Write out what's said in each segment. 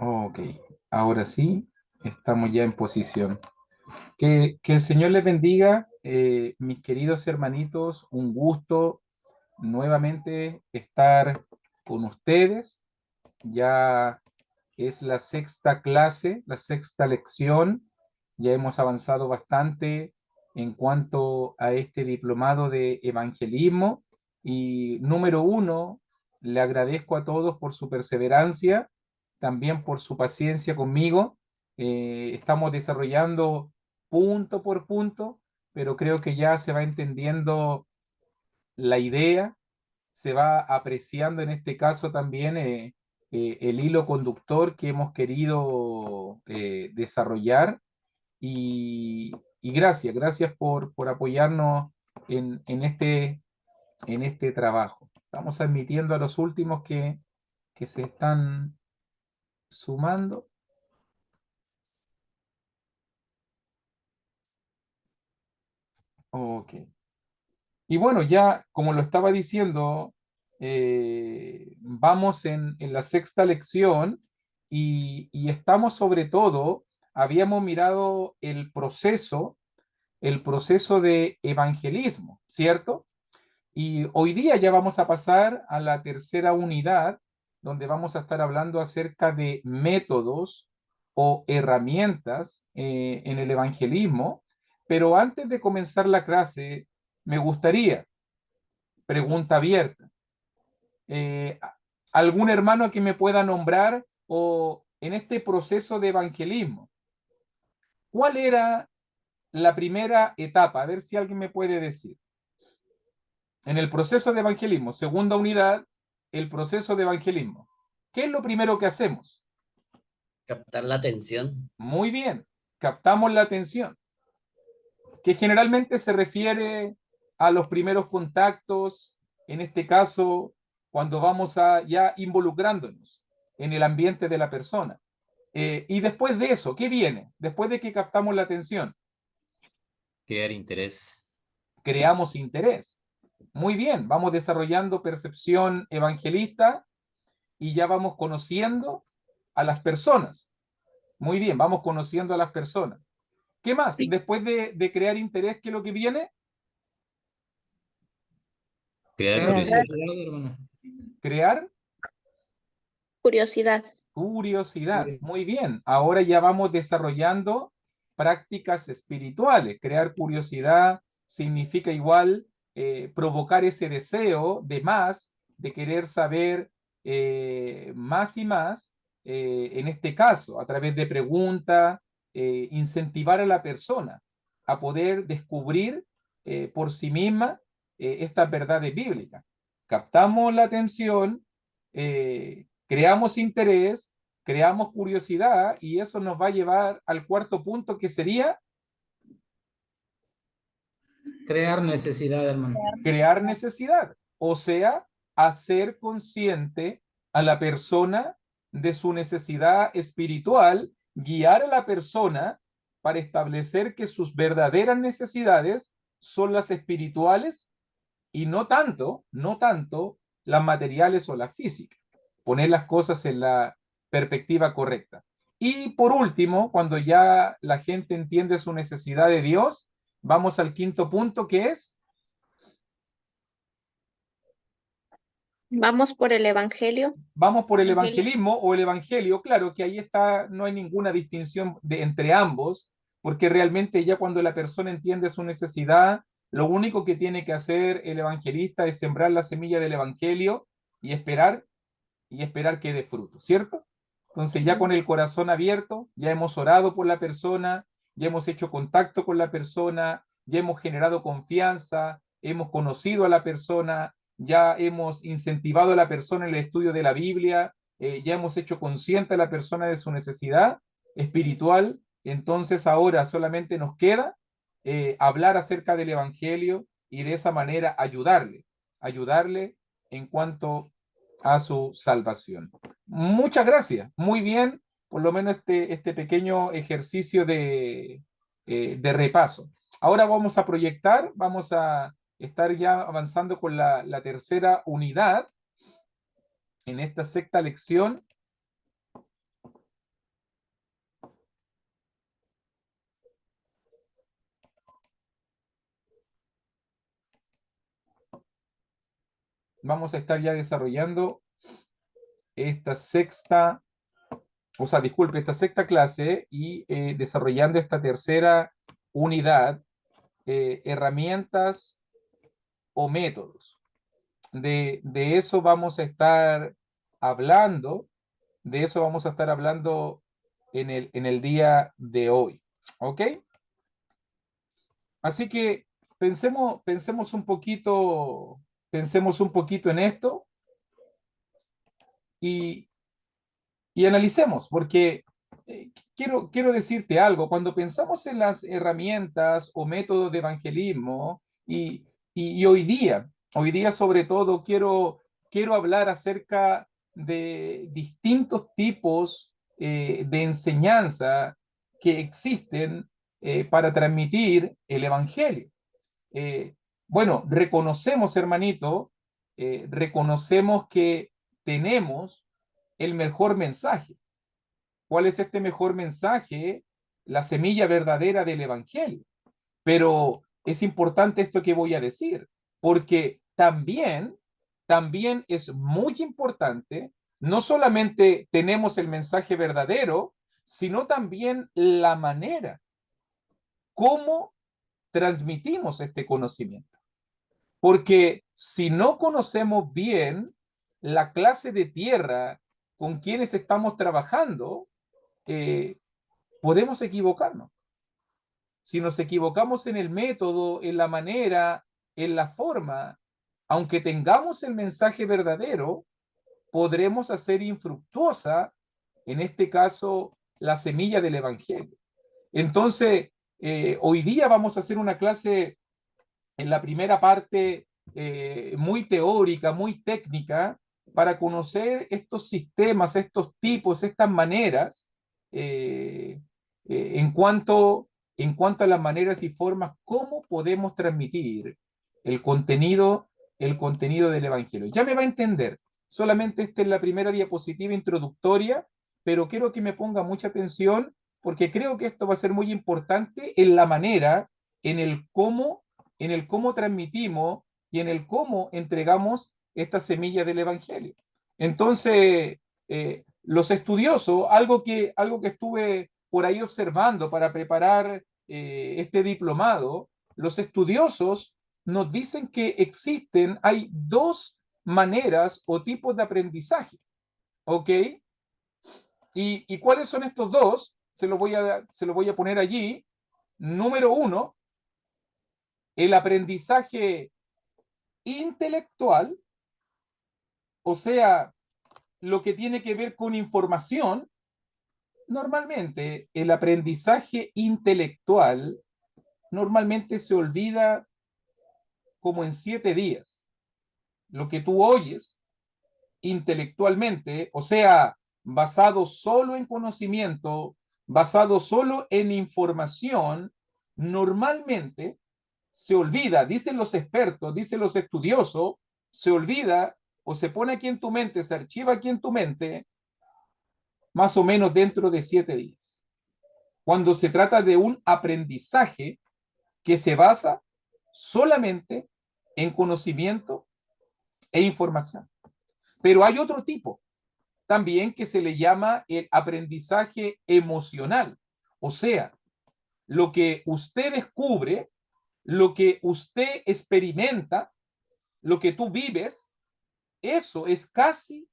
Ok, ahora sí, estamos ya en posición. Que el Señor les bendiga, mis queridos hermanitos, un gusto nuevamente estar con ustedes. Ya es la sexta clase, la sexta lección. Ya hemos avanzado bastante en cuanto a este diplomado de evangelismo. Y número uno, le agradezco a todos por su perseverancia, también por su paciencia conmigo. Estamos desarrollando punto por punto, pero creo que ya se va entendiendo la idea, se va apreciando en este caso también el hilo conductor que hemos querido desarrollar y gracias por apoyarnos en este trabajo. Estamos admitiendo a los últimos que se están sumando. Ok. Y bueno, ya como lo estaba diciendo, vamos en la sexta lección y estamos sobre todo, habíamos mirado el proceso de evangelismo, ¿cierto? Y hoy día ya vamos a pasar a la tercera unidad, donde vamos a estar hablando acerca de métodos o herramientas en el evangelismo. Pero antes de comenzar la clase, me gustaría, pregunta abierta, eh, algún hermano que me pueda nombrar o en este proceso de evangelismo, ¿cuál era la primera etapa? A ver si alguien me puede decir. En el proceso de evangelismo, segunda unidad, el proceso de evangelismo. ¿Qué es lo primero que hacemos? Captar la atención. Muy bien, captamos la atención, que generalmente se refiere a los primeros contactos, en este caso, cuando vamos a ya involucrándonos en el ambiente de la persona. Y después de eso, ¿qué viene? Después de que captamos la atención, Crear interés. creamos interés. Muy bien, vamos desarrollando percepción evangelista y ya vamos conociendo a las personas. Muy bien, vamos conociendo a las personas. ¿Qué más? Después de crear interés, ¿qué es lo que viene? Crear Crear curiosidad. curiosidad, hermano. Crear Curiosidad. curiosidad. Muy bien, ahora ya vamos desarrollando prácticas espirituales. Crear curiosidad significa igual provocar ese deseo de querer saber más y más, en este caso, a través de preguntas, incentivar a la persona a poder descubrir por sí misma estas verdades bíblicas. Captamos la atención, creamos interés, creamos curiosidad y eso nos va a llevar al cuarto punto que sería Crear necesidad, hermano. crear necesidad, o sea, hacer consciente a la persona de su necesidad espiritual, guiar a la persona para establecer que sus verdaderas necesidades son las espirituales y no tanto las materiales o las físicas. Poner las cosas en la perspectiva correcta. Y por último, cuando ya la gente entiende su necesidad de Dios, vamos al quinto punto que es, Vamos por el Evangelio. vamos por el Evangelio. evangelismo o el evangelio, claro que ahí está, no hay ninguna distinción entre ambos, porque realmente ya cuando la persona entiende su necesidad, lo único que tiene que hacer el evangelista es sembrar la semilla del evangelio y esperar que dé fruto, ¿cierto? Entonces ya con el corazón abierto, ya hemos orado por la persona, ya hemos hecho contacto con la persona, ya hemos generado confianza, hemos conocido a la persona, ya hemos incentivado a la persona en el estudio de la Biblia, ya hemos hecho consciente a la persona de su necesidad espiritual, entonces ahora solamente nos queda hablar acerca del Evangelio y de esa manera ayudarle en cuanto a su salvación. Muchas gracias, muy bien, por lo menos este pequeño ejercicio de repaso. Ahora vamos a proyectar, vamos a estar ya avanzando con la tercera unidad en esta sexta lección vamos a estar ya desarrollando esta sexta, o sea, disculpe, esta sexta clase y desarrollando esta tercera unidad, herramientas o métodos. De eso vamos a estar hablando, de eso vamos a estar hablando en el día de hoy. ¿Ok? Así que pensemos un poquito en esto y, y analicemos, porque quiero decirte algo, cuando pensamos en las herramientas o métodos de evangelismo y hoy día sobre todo quiero hablar acerca de distintos tipos de enseñanza que existen para transmitir el evangelio. Eh, bueno, reconocemos, hermanito, reconocemos que tenemos el mejor mensaje. ¿Cuál es este mejor mensaje? La semilla verdadera del Evangelio. Pero es importante esto que voy a decir, porque también es muy importante, no solamente tenemos el mensaje verdadero, sino también la manera, cómo transmitimos este conocimiento. Porque si no conocemos bien la clase de tierra con quienes estamos trabajando, eh, podemos equivocarnos. Si nos equivocamos en el método, en la manera, en la forma, aunque tengamos el mensaje verdadero, podremos hacer infructuosa, en este caso, la semilla del Evangelio. Entonces, hoy día vamos a hacer una clase en la primera parte muy teórica, muy técnica, para conocer estos sistemas, estos tipos, estas maneras, eh, eh, en cuanto, en cuanto a las maneras y formas, cómo podemos transmitir el el contenido del Evangelio. Ya me va a entender, solamente esta es la primera diapositiva introductoria, pero quiero que me ponga mucha atención porque creo que esto va a ser muy importante en la manera, en el cómo transmitimos y en el cómo entregamos esta semilla del Evangelio. Entonces, los estudiosos, algo que estuve por ahí observando para preparar este diplomado, los estudiosos nos dicen que hay dos maneras o tipos de aprendizaje, ¿ok? ¿Y cuáles son estos dos? Se lo voy a poner allí. Número uno, el aprendizaje intelectual, o sea, lo que tiene que ver con información. Normalmente el aprendizaje intelectual normalmente se olvida como en 7 días. Lo que tú oyes intelectualmente, o sea, basado solo en conocimiento, basado solo en información, normalmente se olvida, dicen los expertos, dicen los estudiosos, se olvida o se pone aquí en tu mente, se archiva aquí en tu mente, más o menos dentro de 7 días. Cuando se trata de un aprendizaje que se basa solamente en conocimiento e información. Pero hay otro tipo también que se le llama el aprendizaje emocional. O sea, lo que usted descubre, lo que usted experimenta, lo que tú vives, eso es casi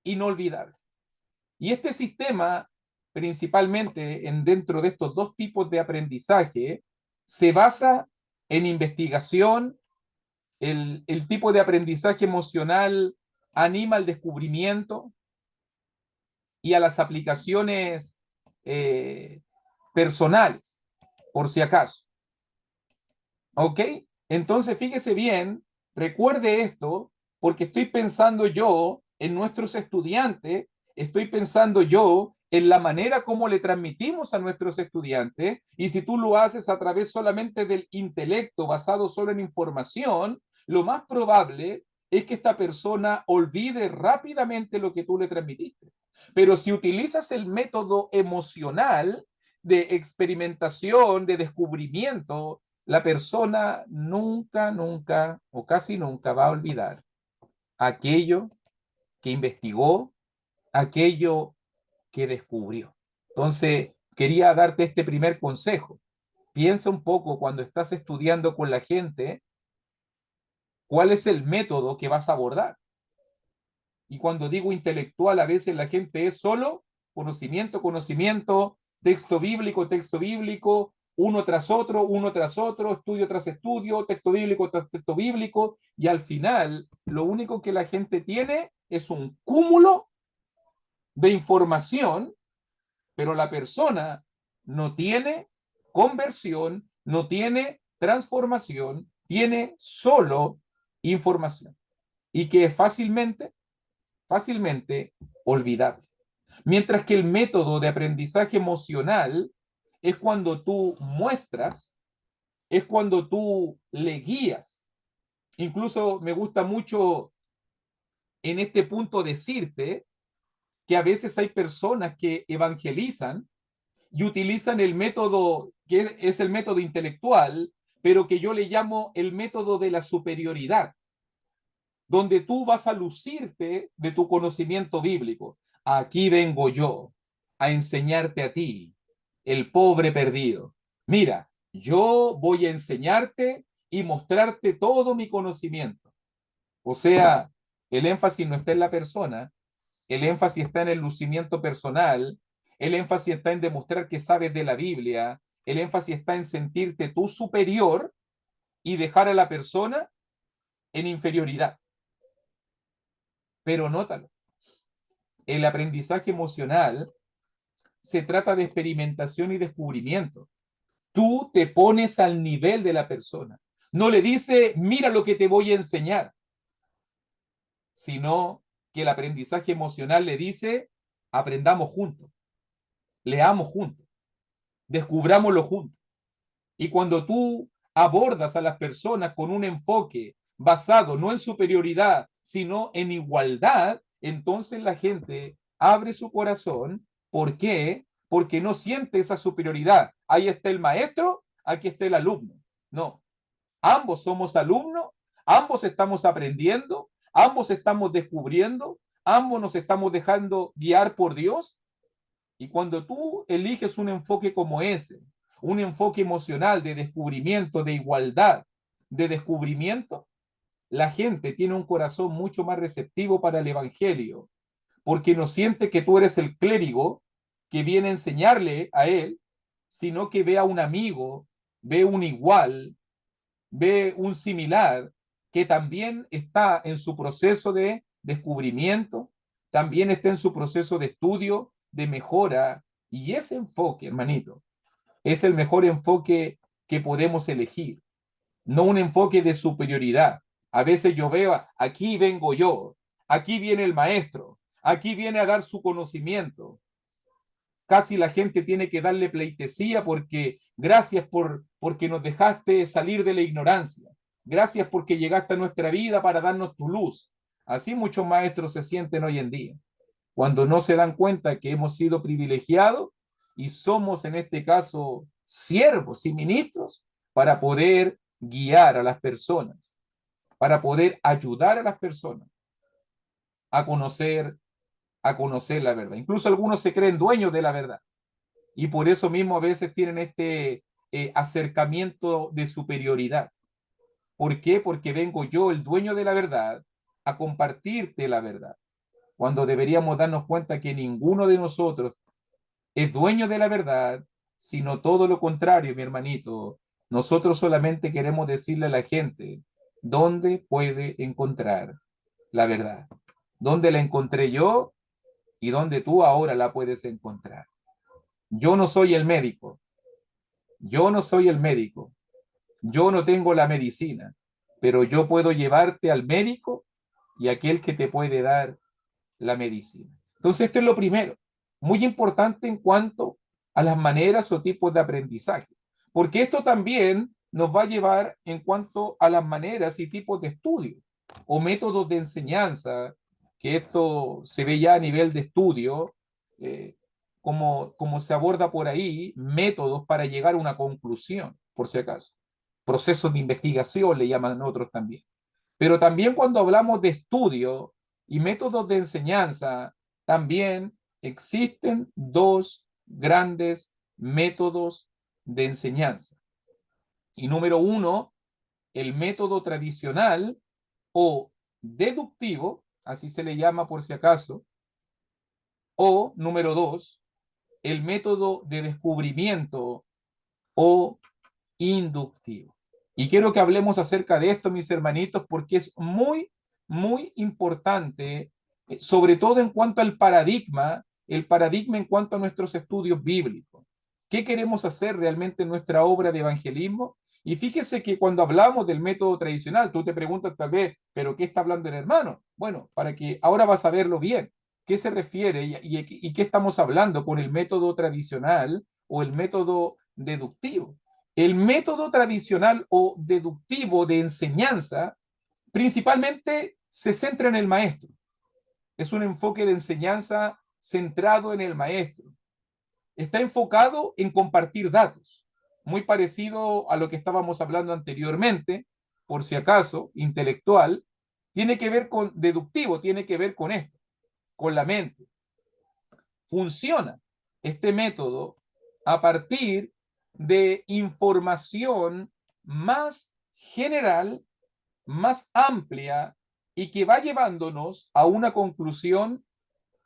inolvidable. Y este sistema, principalmente dentro de estos dos tipos de aprendizaje, se basa en investigación. El tipo de aprendizaje emocional anima al descubrimiento y a las aplicaciones personales, por si acaso. ¿Ok? Entonces, fíjese bien, recuerde esto, porque estoy pensando yo en nuestros estudiantes, estoy pensando yo en la manera como le transmitimos a nuestros estudiantes, y si tú lo haces a través solamente del intelecto, basado solo en información, lo más probable es que esta persona olvide rápidamente lo que tú le transmitiste. Pero si utilizas el método emocional de experimentación, de descubrimiento, la persona nunca o casi nunca va a olvidar. aquello que investigó, aquello que descubrió. Entonces, quería darte este primer consejo. Piensa un poco cuando estás estudiando con la gente, cuál es el método que vas a abordar. Y cuando digo intelectual, a veces la gente es solo conocimiento, conocimiento, texto bíblico, uno tras otro, estudio tras estudio, texto bíblico tras texto bíblico, y al final lo único que la gente tiene es un cúmulo de información, pero la persona no tiene conversión, no tiene transformación, tiene solo información y que es fácilmente olvidable. Mientras que el método de aprendizaje emocional es cuando tú muestras, es cuando tú le guías. Incluso me gusta mucho en este punto decirte que a veces hay personas que evangelizan y utilizan el método que es el método intelectual, pero que yo le llamo el método de la superioridad, donde tú vas a lucirte de tu conocimiento bíblico. Aquí vengo yo a enseñarte a ti, el pobre perdido. Mira, yo voy a enseñarte y mostrarte todo mi conocimiento. O sea, el énfasis no está en la persona, el énfasis está en el lucimiento personal, el énfasis está en demostrar que sabes de la Biblia, el énfasis está en sentirte tú superior y dejar a la persona en inferioridad. Pero nótalo, el aprendizaje emocional se trata de experimentación y descubrimiento. Tú te pones al nivel de la persona. No le dice, mira lo que te voy a enseñar, sino que el aprendizaje emocional le dice, aprendamos juntos, leamos juntos, descubrámoslo juntos. Y cuando tú abordas a las personas con un enfoque basado no en superioridad, sino en igualdad, entonces la gente abre su corazón. ¿Por qué? Porque no siente esa superioridad. Ahí está el maestro, aquí está el alumno. No, ambos somos alumnos, ambos estamos aprendiendo, ambos estamos descubriendo, ambos nos estamos dejando guiar por Dios. Y cuando tú eliges un enfoque como ese, un enfoque emocional de descubrimiento, de igualdad, de descubrimiento, la gente tiene un corazón mucho más receptivo para el evangelio, porque no siente que tú eres el clérigo que viene a enseñarle a él, sino que ve a un amigo, ve un igual, ve un similar que también está en su proceso de descubrimiento, también está en su proceso de estudio, de mejora, y ese enfoque, hermanito, es el mejor enfoque que podemos elegir, no un enfoque de superioridad. A veces yo veo, aquí vengo yo, aquí viene el maestro, aquí viene a dar su conocimiento. Casi la gente tiene que darle pleitesía porque gracias porque nos dejaste salir de la ignorancia. Gracias porque llegaste a nuestra vida para darnos tu luz. Así muchos maestros se sienten hoy en día, cuando no se dan cuenta que hemos sido privilegiados y somos en este caso siervos y ministros para poder guiar a las personas, para poder ayudar a las personas a conocer a conocer la verdad. Incluso algunos se creen dueños de la verdad y por eso mismo a veces tienen este acercamiento de superioridad. ¿Por qué? Porque vengo yo, el dueño de la verdad, a compartirte la verdad, cuando deberíamos darnos cuenta que ninguno de nosotros es dueño de la verdad, sino todo lo contrario, mi hermanito. Nosotros solamente queremos decirle a la gente dónde puede encontrar la verdad, dónde la encontré yo y dónde tú ahora la puedes encontrar. Yo no soy el médico, yo no soy el médico, yo no tengo la medicina, pero yo puedo llevarte al médico y aquel que te puede dar la medicina. Entonces, esto es lo primero, muy importante en cuanto a las maneras o tipos de aprendizaje, porque esto también nos va a llevar en cuanto a las maneras y tipos de estudio o métodos de enseñanza, que esto se ve ya a nivel de estudio, como se aborda por ahí, métodos para llegar a una conclusión, por si acaso. Procesos de investigación le llaman otros también. Pero también cuando hablamos de estudio y métodos de enseñanza, también existen dos grandes métodos de enseñanza. Y número uno, el método tradicional o deductivo, así se le llama por si acaso, o número dos, el método de descubrimiento o inductivo. Y quiero que hablemos acerca de esto, mis hermanitos, porque es muy, muy importante, sobre todo en cuanto al paradigma, el paradigma en cuanto a nuestros estudios bíblicos. ¿Qué queremos hacer realmente en nuestra obra de evangelismo? Y fíjese que cuando hablamos del método tradicional, tú te preguntas tal vez, ¿pero qué está hablando el hermano? Bueno, para que ahora vas a verlo bien. ¿Qué se refiere y qué estamos hablando con el método tradicional o el método deductivo? El método tradicional o deductivo de enseñanza principalmente se centra en el maestro. Es un enfoque de enseñanza centrado en el maestro. Está enfocado en compartir datos, muy parecido a lo que estábamos hablando anteriormente, por si acaso, intelectual, tiene que ver con deductivo, tiene que ver con esto, con la mente. Funciona este método a partir de información más general, más amplia y que va llevándonos a una conclusión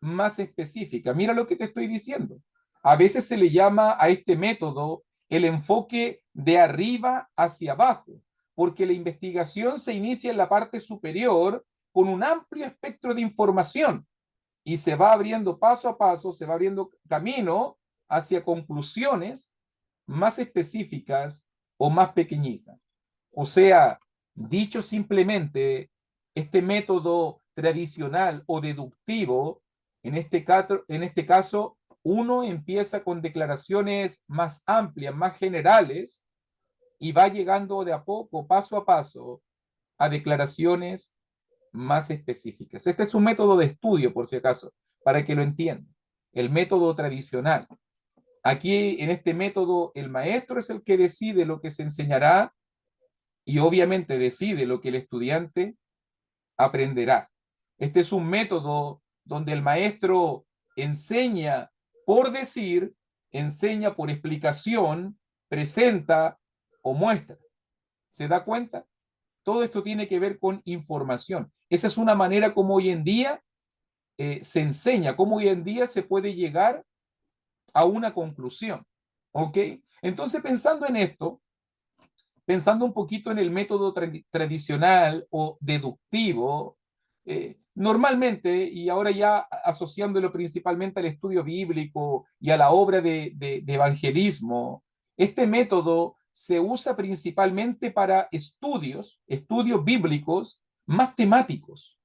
más específica. Mira lo que te estoy diciendo. A veces se le llama a este método el enfoque de arriba hacia abajo, porque la investigación se inicia en la parte superior con un amplio espectro de información y se va abriendo paso a paso, se va abriendo camino hacia conclusiones más específicas o más pequeñitas. O sea, dicho simplemente, este método tradicional o deductivo, en este caso, uno empieza con declaraciones más amplias, más generales, y va llegando de a poco, paso a paso, a declaraciones más específicas. Este es un método de estudio, por si acaso, para que lo entiendan. El método tradicional. Aquí, en este método, el maestro es el que decide lo que se enseñará y obviamente decide lo que el estudiante aprenderá. Este es un método donde el maestro enseña por decir, enseña por explicación, presenta o muestra. ¿Se da cuenta? Todo esto tiene que ver con información. Esa es una manera como hoy en día se enseña, cómo hoy en día se puede llegar a una conclusión. ¿Ok? Entonces, pensando en esto, pensando un poquito en el método tradicional o deductivo, normalmente, y ahora ya asociándolo principalmente al estudio bíblico y a la obra de evangelismo, este método se usa principalmente para estudios bíblicos más temáticos.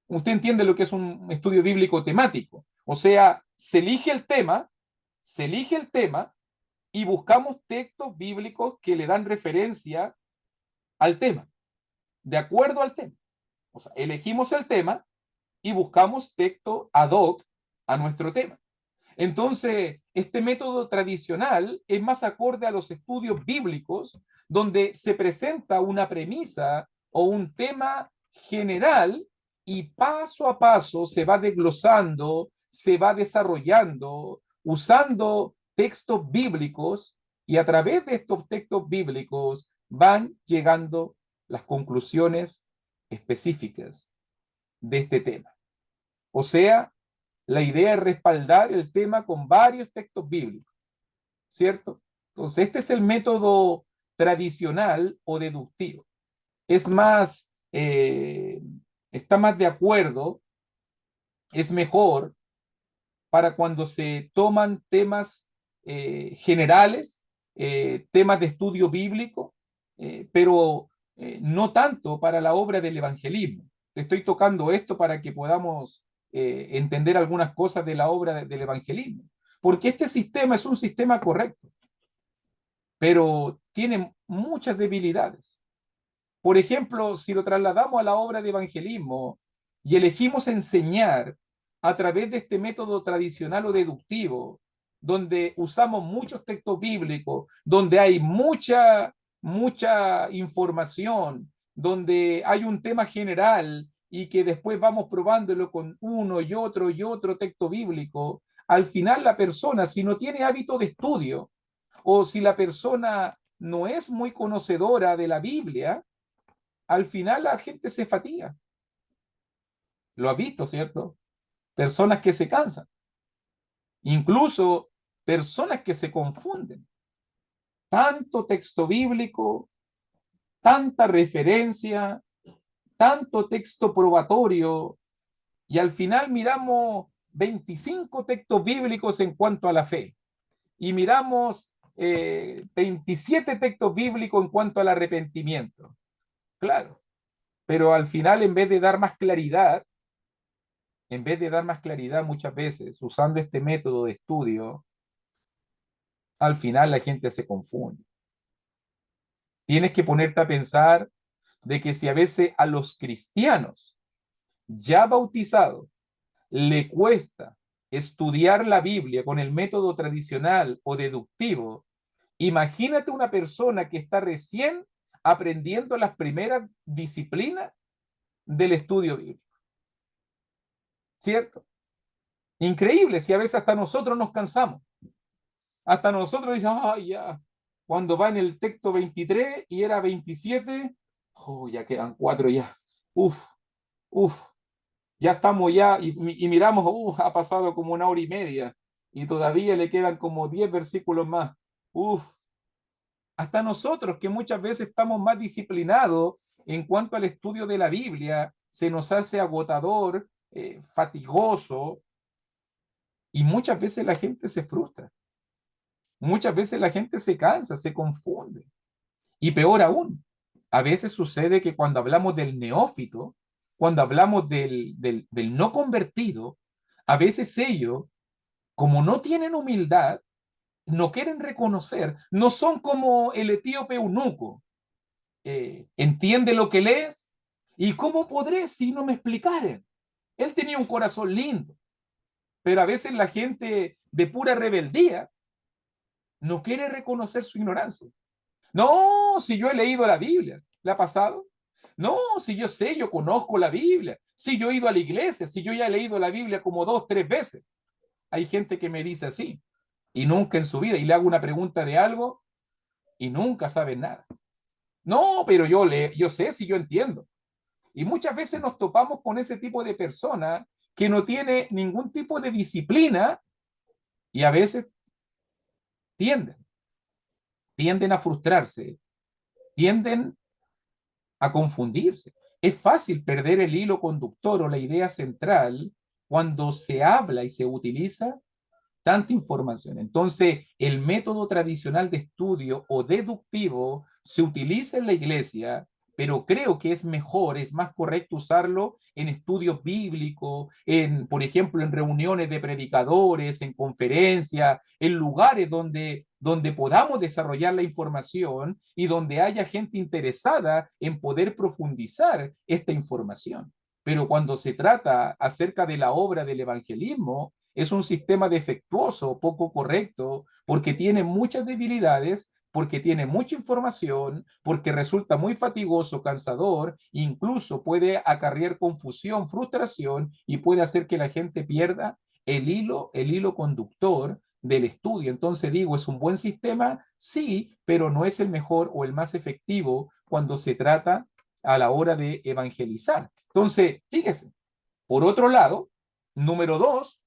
Usted entiende lo que es un estudio bíblico temático. O sea, se elige el tema y buscamos textos bíblicos que le dan referencia al tema, de acuerdo al tema. O sea, elegimos el tema y buscamos texto ad hoc a nuestro tema. Entonces, este método tradicional es más acorde a los estudios bíblicos, donde se presenta una premisa o un tema general y paso a paso se va desglosando, se va desarrollando, usando textos bíblicos, y a través de estos textos bíblicos van llegando las conclusiones específicas de este tema. O sea, la idea es respaldar el tema con varios textos bíblicos, ¿cierto? Entonces, este es el método tradicional o deductivo. Es más, está más de acuerdo, es mejor para cuando se toman temas generales, temas de estudio bíblico, pero no tanto para la obra del evangelismo. Estoy tocando esto para que podamos entender algunas cosas de la obra del evangelismo, porque este sistema es un sistema correcto, pero tiene muchas debilidades. Por ejemplo, si lo trasladamos a la obra de evangelismo y elegimos enseñar a través de este método tradicional o deductivo, donde usamos muchos textos bíblicos, donde hay mucha información donde hay un tema general y que después vamos probándolo con uno y otro texto bíblico, al final la persona, si no tiene hábito de estudio o si la persona no es muy conocedora de la Biblia, al final la gente se fatiga. Lo has visto, ¿cierto? Personas que se cansan, incluso personas que se confunden. Tanto texto bíblico, tanta referencia, tanto texto probatorio, y al final miramos 25 textos bíblicos en cuanto a la fe, y miramos 27 textos bíblicos en cuanto al arrepentimiento. Claro, pero al final en vez de dar más claridad muchas veces, usando este método de estudio, al final la gente se confunde. Tienes que ponerte a pensar de que si a veces a los cristianos ya bautizados le cuesta estudiar la Biblia con el método tradicional o deductivo, imagínate una persona que está recién aprendiendo las primeras disciplinas del estudio bíblico. ¿Cierto? Increíble, si a veces hasta nosotros nos cansamos. Hasta nosotros decimos, ay, ya. Cuando va en el texto 23 y era 27, oh, ya quedan 4 ya. Uf, uf. Ya estamos ya y miramos, ha pasado como 1 hora y media y todavía le quedan como 10 versículos más. Uf, hasta nosotros que muchas veces estamos más disciplinados en cuanto al estudio de la Biblia, se nos hace agotador, fatigoso, y muchas veces la gente se frustra. Muchas veces la gente se cansa, se confunde. Y peor aún, a veces sucede que cuando hablamos del neófito, cuando hablamos del no convertido, a veces ellos, como no tienen humildad, no quieren reconocer, no son como el etíope eunuco. Entiende lo que lees y cómo podré si no me explicaren. Él tenía un corazón lindo, pero a veces la gente de pura rebeldía no quiere reconocer su ignorancia. No, si yo he leído la Biblia, ¿le ha pasado? No, si yo sé, yo conozco la Biblia, si yo he ido a la iglesia, si yo ya he leído la Biblia como 2, 3 veces. Hay gente que me dice así, y nunca en su vida, y le hago una pregunta de algo, y nunca saben nada. No, pero yo sé si yo entiendo. Y muchas veces nos topamos con ese tipo de persona que no tiene ningún tipo de disciplina, y a veces tienden a frustrarse, tienden a confundirse. Es fácil perder el hilo conductor o la idea central cuando se habla y se utiliza tanta información. Entonces, el método tradicional de estudio o deductivo se utiliza en la iglesia, pero creo que es mejor, es más correcto usarlo en estudios bíblicos, por ejemplo, en reuniones de predicadores, en conferencias, en lugares donde podamos desarrollar la información y donde haya gente interesada en poder profundizar esta información. Pero cuando se trata acerca de la obra del evangelismo, es un sistema defectuoso, poco correcto, porque tiene muchas debilidades, porque tiene mucha información, porque resulta muy fatigoso, cansador, incluso puede acarrear confusión, frustración y puede hacer que la gente pierda el hilo conductor del estudio. Entonces digo, ¿es un buen sistema? Sí, pero no es el mejor o el más efectivo cuando se trata a la hora de evangelizar. Entonces, fíjese, por otro lado, número 2,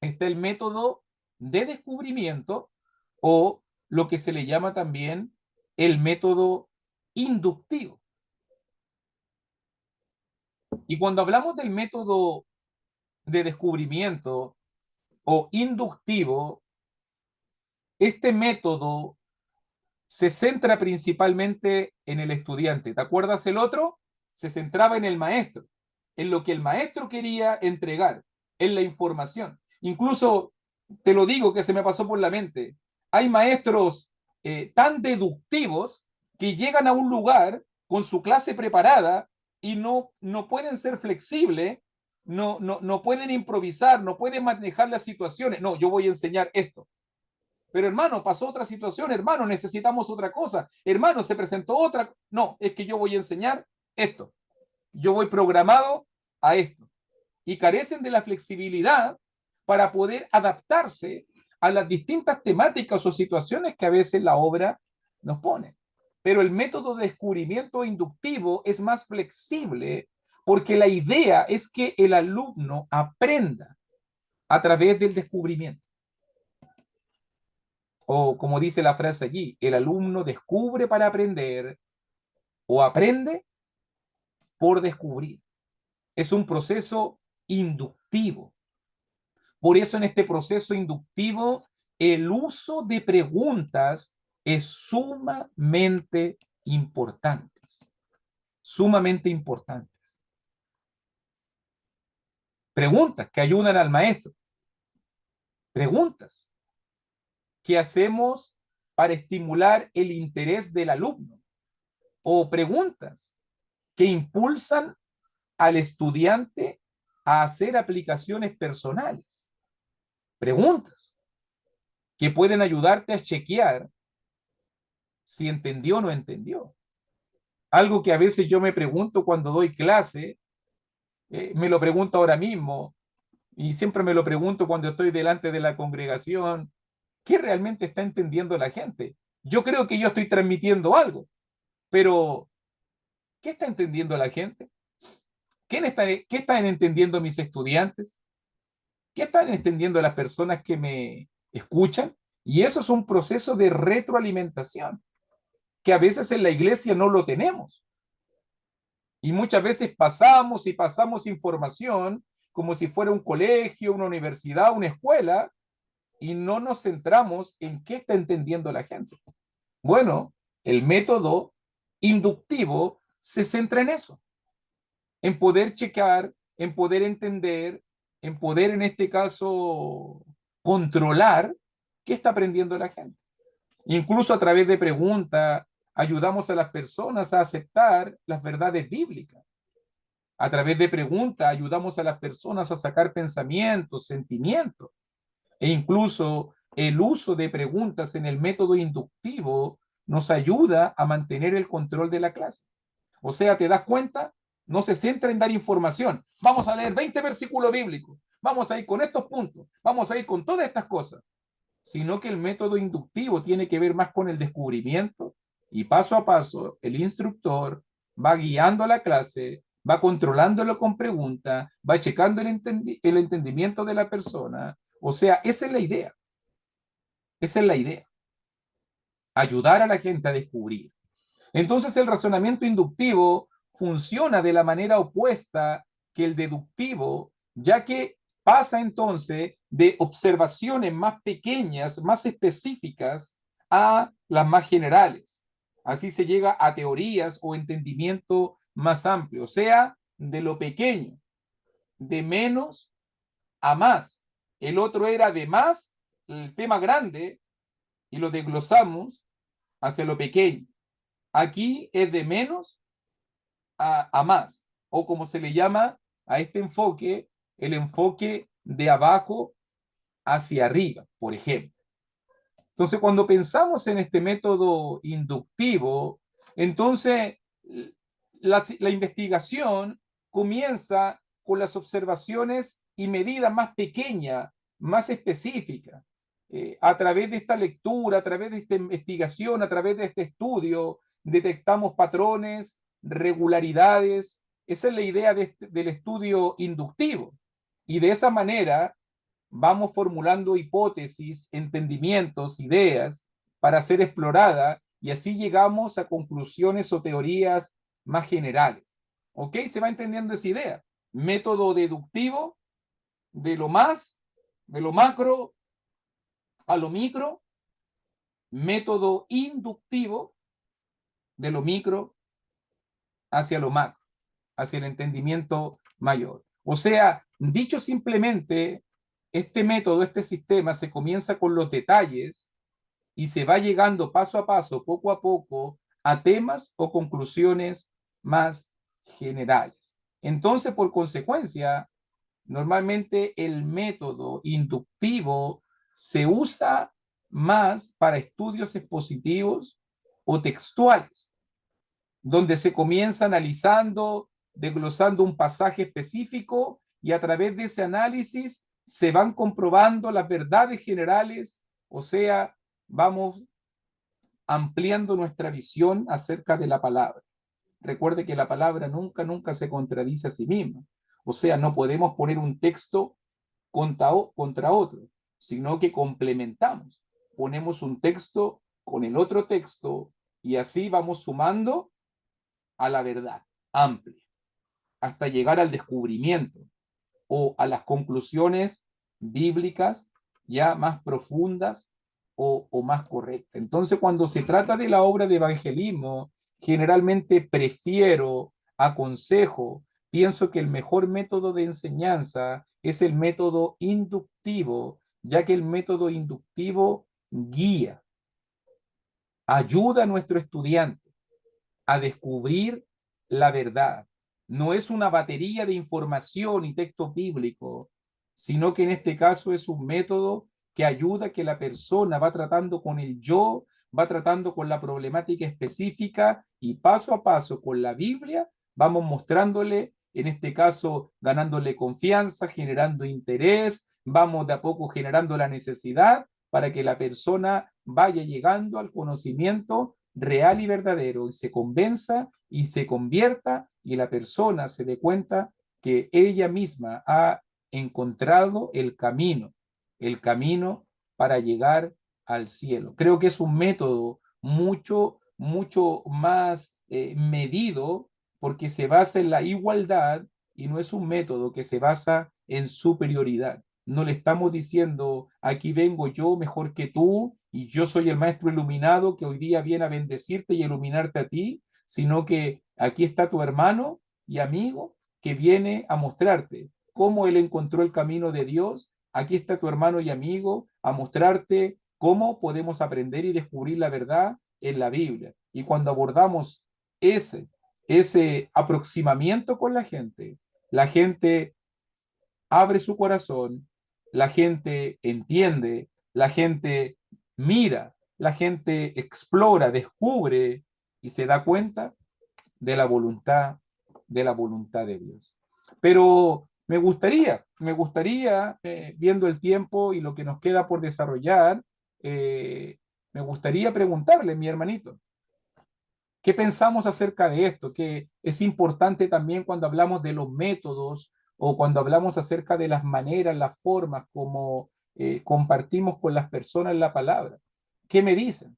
está el método de descubrimiento o lo que se le llama también el método inductivo. Y cuando hablamos del método de descubrimiento o inductivo, este método se centra principalmente en el estudiante. ¿Te acuerdas el otro? Se centraba en el maestro, en lo que el maestro quería entregar, en la información. Incluso, te lo digo que se me pasó por la mente, hay maestros tan deductivos que llegan a un lugar con su clase preparada y no pueden ser flexibles, no pueden improvisar, no pueden manejar las situaciones. No, yo voy a enseñar esto. Pero hermano, pasó otra situación, hermano, necesitamos otra cosa, hermano, se presentó otra. No, es que yo voy a enseñar esto. Yo voy programado a esto. Y carecen de la flexibilidad para poder adaptarse a las distintas temáticas o situaciones que a veces la obra nos pone. Pero el método de descubrimiento inductivo es más flexible porque la idea es que el alumno aprenda a través del descubrimiento. O como dice la frase allí, el alumno descubre para aprender o aprende por descubrir. Es un proceso inductivo. Por eso en este proceso inductivo, el uso de preguntas es sumamente importante. Sumamente importantes. Preguntas que ayudan al maestro. Preguntas que hacemos para estimular el interés del alumno. O preguntas que impulsan al estudiante a hacer aplicaciones personales. Preguntas que pueden ayudarte a chequear si entendió o no entendió. Algo que a veces yo me pregunto cuando doy clase, me lo pregunto ahora mismo, y siempre me lo pregunto cuando estoy delante de la congregación, ¿qué realmente está entendiendo la gente? Yo creo que yo estoy transmitiendo algo, pero ¿qué está entendiendo la gente? ¿Qué están entendiendo mis estudiantes? ¿Qué están entendiendo las personas que me escuchan? Y eso es un proceso de retroalimentación, que a veces en la iglesia no lo tenemos. Y muchas veces pasamos y pasamos información como si fuera un colegio, una universidad, una escuela, y no nos centramos en qué está entendiendo la gente. Bueno, el método inductivo se centra en eso, en poder checar, en poder entender, en poder, en este caso, controlar qué está aprendiendo la gente. Incluso a través de preguntas, ayudamos a las personas a aceptar las verdades bíblicas. A través de preguntas, ayudamos a las personas a sacar pensamientos, sentimientos. E incluso el uso de preguntas en el método inductivo nos ayuda a mantener el control de la clase. O sea, ¿te das cuenta? No se centra en dar información. Vamos a leer 20 versículos bíblicos. Vamos a ir con estos puntos. Vamos a ir con todas estas cosas. Sino que el método inductivo tiene que ver más con el descubrimiento y paso a paso el instructor va guiando a la clase, va controlándolo con preguntas, va checando el entendimiento de la persona. O sea, esa es la idea. Esa es la idea. Ayudar a la gente a descubrir. Entonces el razonamiento inductivo funciona de la manera opuesta que el deductivo, ya que pasa entonces de observaciones más pequeñas, más específicas, a las más generales. Así se llega a teorías o entendimiento más amplio, o sea, de lo pequeño, de menos a más. El otro era de más, el tema grande, y lo desglosamos hacia lo pequeño. Aquí es de menos a más, o como se le llama a este enfoque, el enfoque de abajo hacia arriba, por ejemplo. Entonces, cuando pensamos en este método inductivo, entonces la investigación comienza con las observaciones y medidas más pequeñas, más específicas. A través de esta lectura, a través de esta investigación, a través de este estudio, detectamos patrones, regularidades. Esa es la idea del estudio inductivo. Y de esa manera vamos formulando hipótesis, entendimientos, ideas para ser explorada y así llegamos a conclusiones o teorías más generales. ¿Ok? ¿Se va entendiendo esa idea? Método deductivo de lo macro a lo micro, método inductivo de lo micro hacia lo macro, hacia el entendimiento mayor. O sea, dicho simplemente, este método, este sistema se comienza con los detalles y se va llegando paso a paso, poco a poco, a temas o conclusiones más generales. Entonces, por consecuencia, normalmente el método inductivo se usa más para estudios expositivos o textuales, donde se comienza analizando, desglosando un pasaje específico y a través de ese análisis se van comprobando las verdades generales, o sea, vamos ampliando nuestra visión acerca de la palabra. Recuerde que la palabra nunca se contradice a sí misma. O sea, no podemos poner un texto contra otro, sino que complementamos. Ponemos un texto con el otro texto y así vamos sumando a la verdad amplia hasta llegar al descubrimiento o a las conclusiones bíblicas ya más profundas o más correctas. Entonces, cuando se trata de la obra de evangelismo, generalmente aconsejo, pienso que el mejor método de enseñanza es el método inductivo, ya que el método inductivo guía, ayuda a nuestro estudiante a descubrir la verdad. No es una batería de información y texto bíblico, sino que en este caso es un método que ayuda a que la persona va tratando con el yo, va tratando con la problemática específica y paso a paso con la Biblia vamos mostrándole, en este caso, ganándole confianza, generando interés, vamos de a poco generando la necesidad para que la persona vaya llegando al conocimiento real y verdadero y se convenza y se convierta y la persona se dé cuenta que ella misma ha encontrado el camino para llegar al cielo. Creo que es un método mucho más medido porque se basa en la igualdad y no es un método que se basa en superioridad. No le estamos diciendo, aquí vengo yo mejor que tú y yo soy el maestro iluminado que hoy día viene a bendecirte y a iluminarte a ti, sino que aquí está tu hermano y amigo que viene a mostrarte cómo él encontró el camino de Dios. Aquí está tu hermano y amigo a mostrarte cómo podemos aprender y descubrir la verdad en la Biblia. Y cuando abordamos ese aproximamiento con la gente abre su corazón, la gente entiende, la gente mira, la gente explora, descubre y se da cuenta de la voluntad de Dios. Pero me gustaría viendo el tiempo y lo que nos queda por desarrollar, me gustaría preguntarle, mi hermanito, ¿qué pensamos acerca de esto? Que es importante también cuando hablamos de los métodos o cuando hablamos acerca de las maneras, las formas como compartimos con las personas la palabra. ¿Qué me dicen?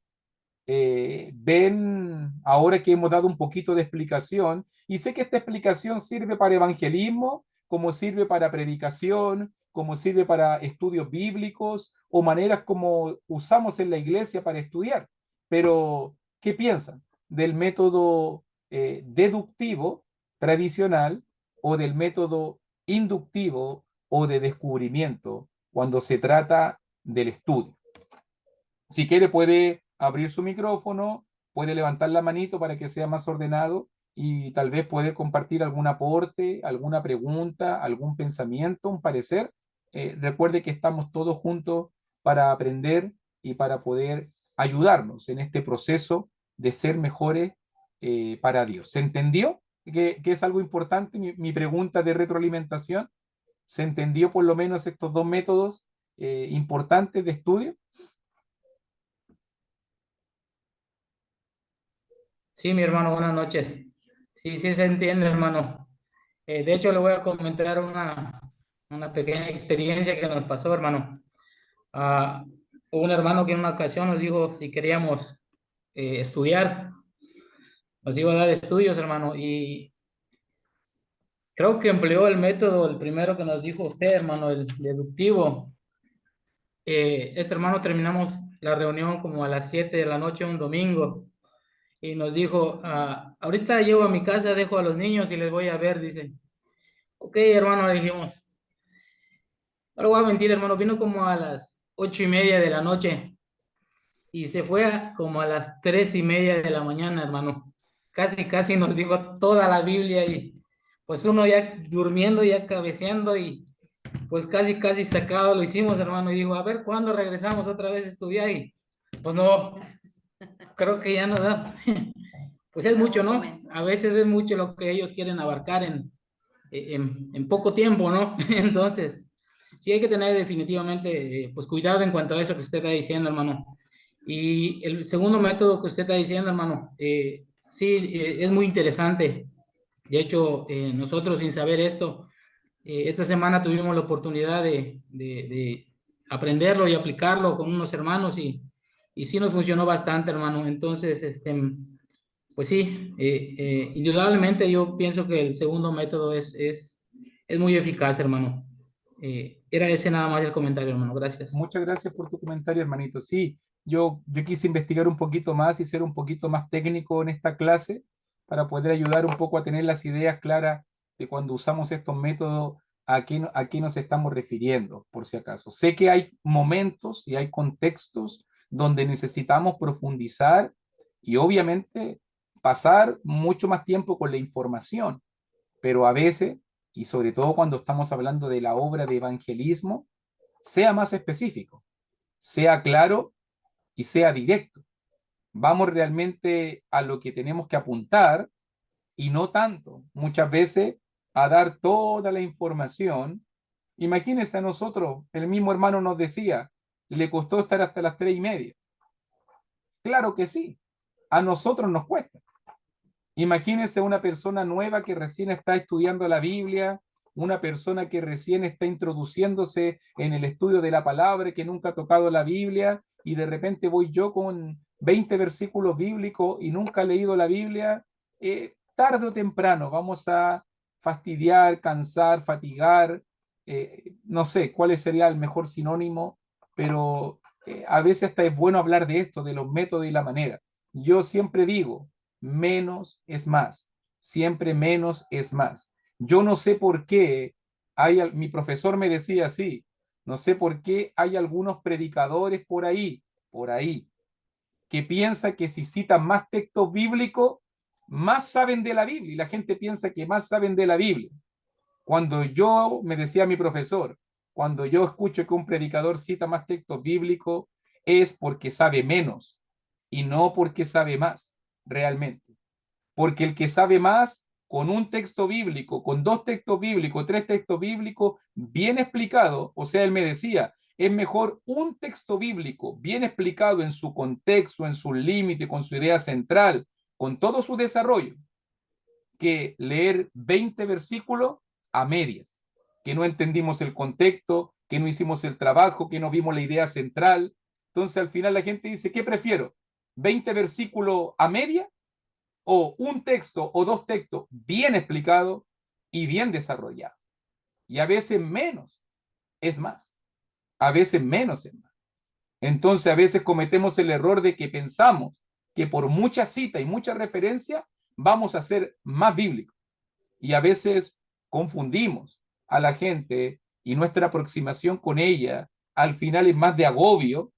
Ven, ahora que hemos dado un poquito de explicación, y sé que esta explicación sirve para evangelismo, como sirve para predicación, como sirve para estudios bíblicos o maneras como usamos en la iglesia para estudiar. Pero, ¿qué piensan del método deductivo tradicional o del método inductivo o de descubrimiento cuando se trata del estudio? Si quiere puede abrir su micrófono, puede levantar la manito para que sea más ordenado y tal vez puede compartir algún aporte, alguna pregunta, algún pensamiento, un parecer. Recuerde que estamos todos juntos para aprender y para poder ayudarnos en este proceso de ser mejores para Dios. ¿Se entendió? Que es algo importante mi pregunta de retroalimentación. ¿Se entendió por lo menos estos dos métodos importantes de estudio? Sí, mi hermano, buenas noches. Sí, sí se entiende, hermano. De hecho, le voy a comentar una pequeña experiencia que nos pasó, hermano. Ah, hubo un hermano que en una ocasión nos dijo si queríamos estudiar, nos iba a dar estudios, hermano, y creo que empleó el método, el primero que nos dijo usted, hermano, el deductivo. Este hermano terminamos la reunión como a las 7 de la noche un domingo y nos dijo, ahorita llego a mi casa, dejo a los niños y les voy a ver, dice. Ok, hermano, le dijimos. No le voy a mentir, hermano, vino como a las 8:30 de la noche y se fue como a las 3:30 de la mañana, hermano. Casi nos dijo toda la Biblia y pues uno ya durmiendo, ya cabeceando y pues casi sacado lo hicimos, hermano, y digo, a ver, ¿cuándo regresamos otra vez a estudiar? Y pues no, creo que ya no da. Pues es mucho, ¿no? A veces es mucho lo que ellos quieren abarcar en poco tiempo, ¿no? Entonces, sí hay que tener definitivamente, pues cuidado en cuanto a eso que usted está diciendo, hermano. Y el segundo método que usted está diciendo, hermano, sí, es muy interesante. De hecho, nosotros sin saber esto, esta semana tuvimos la oportunidad de aprenderlo y aplicarlo con unos hermanos y sí nos funcionó bastante, hermano. Entonces, pues sí, indudablemente yo pienso que el segundo método es muy eficaz, hermano. Era ese nada más el comentario, hermano. Gracias. Muchas gracias por tu comentario, hermanito. Sí, yo quise investigar un poquito más y ser un poquito más técnico en esta clase para poder ayudar un poco a tener las ideas claras de cuando usamos estos métodos, a qué nos estamos refiriendo, por si acaso. Sé que hay momentos y hay contextos donde necesitamos profundizar y obviamente pasar mucho más tiempo con la información, pero a veces, y sobre todo cuando estamos hablando de la obra de evangelismo, sea más específico, sea claro y sea directo. Vamos realmente a lo que tenemos que apuntar y no tanto, muchas veces, a dar toda la información. Imagínense a nosotros, el mismo hermano nos decía, le costó estar hasta las 3:30. Claro que sí, a nosotros nos cuesta. Imagínense una persona nueva que recién está estudiando la Biblia, una persona que recién está introduciéndose en el estudio de la palabra, que nunca ha tocado la Biblia, y de repente voy yo con 20 versículos bíblicos y nunca he leído la Biblia. Tarde o temprano vamos a fastidiar, cansar, fatigar, no sé cuál sería el mejor sinónimo, pero a veces hasta es bueno hablar de esto, de los métodos y la manera. Yo siempre digo, menos es más, siempre menos es más. Yo no sé por qué mi profesor me decía así, no sé por qué hay algunos predicadores por ahí, que piensan que si citan más textos bíblicos, más saben de la Biblia y la gente piensa que más saben de la Biblia. Cuando yo, me decía mi profesor, cuando yo escucho que un predicador cita más textos bíblicos, es porque sabe menos y no porque sabe más, realmente. Porque el que sabe más, con un texto bíblico, con dos textos bíblicos, tres textos bíblicos, bien explicado, o sea, él me decía, es mejor un texto bíblico bien explicado en su contexto, en su límite, con su idea central, con todo su desarrollo, que leer 20 versículos a medias, que no entendimos el contexto, que no hicimos el trabajo, que no vimos la idea central. Entonces al final la gente dice, ¿qué prefiero? ¿20 versículos a media o un texto o dos textos bien explicados y bien desarrollados? Y a veces menos es más, a veces menos es más. Entonces a veces cometemos el error de que pensamos que por mucha cita y mucha referencia vamos a ser más bíblicos. Y a veces confundimos a la gente y nuestra aproximación con ella al final es más de agobio,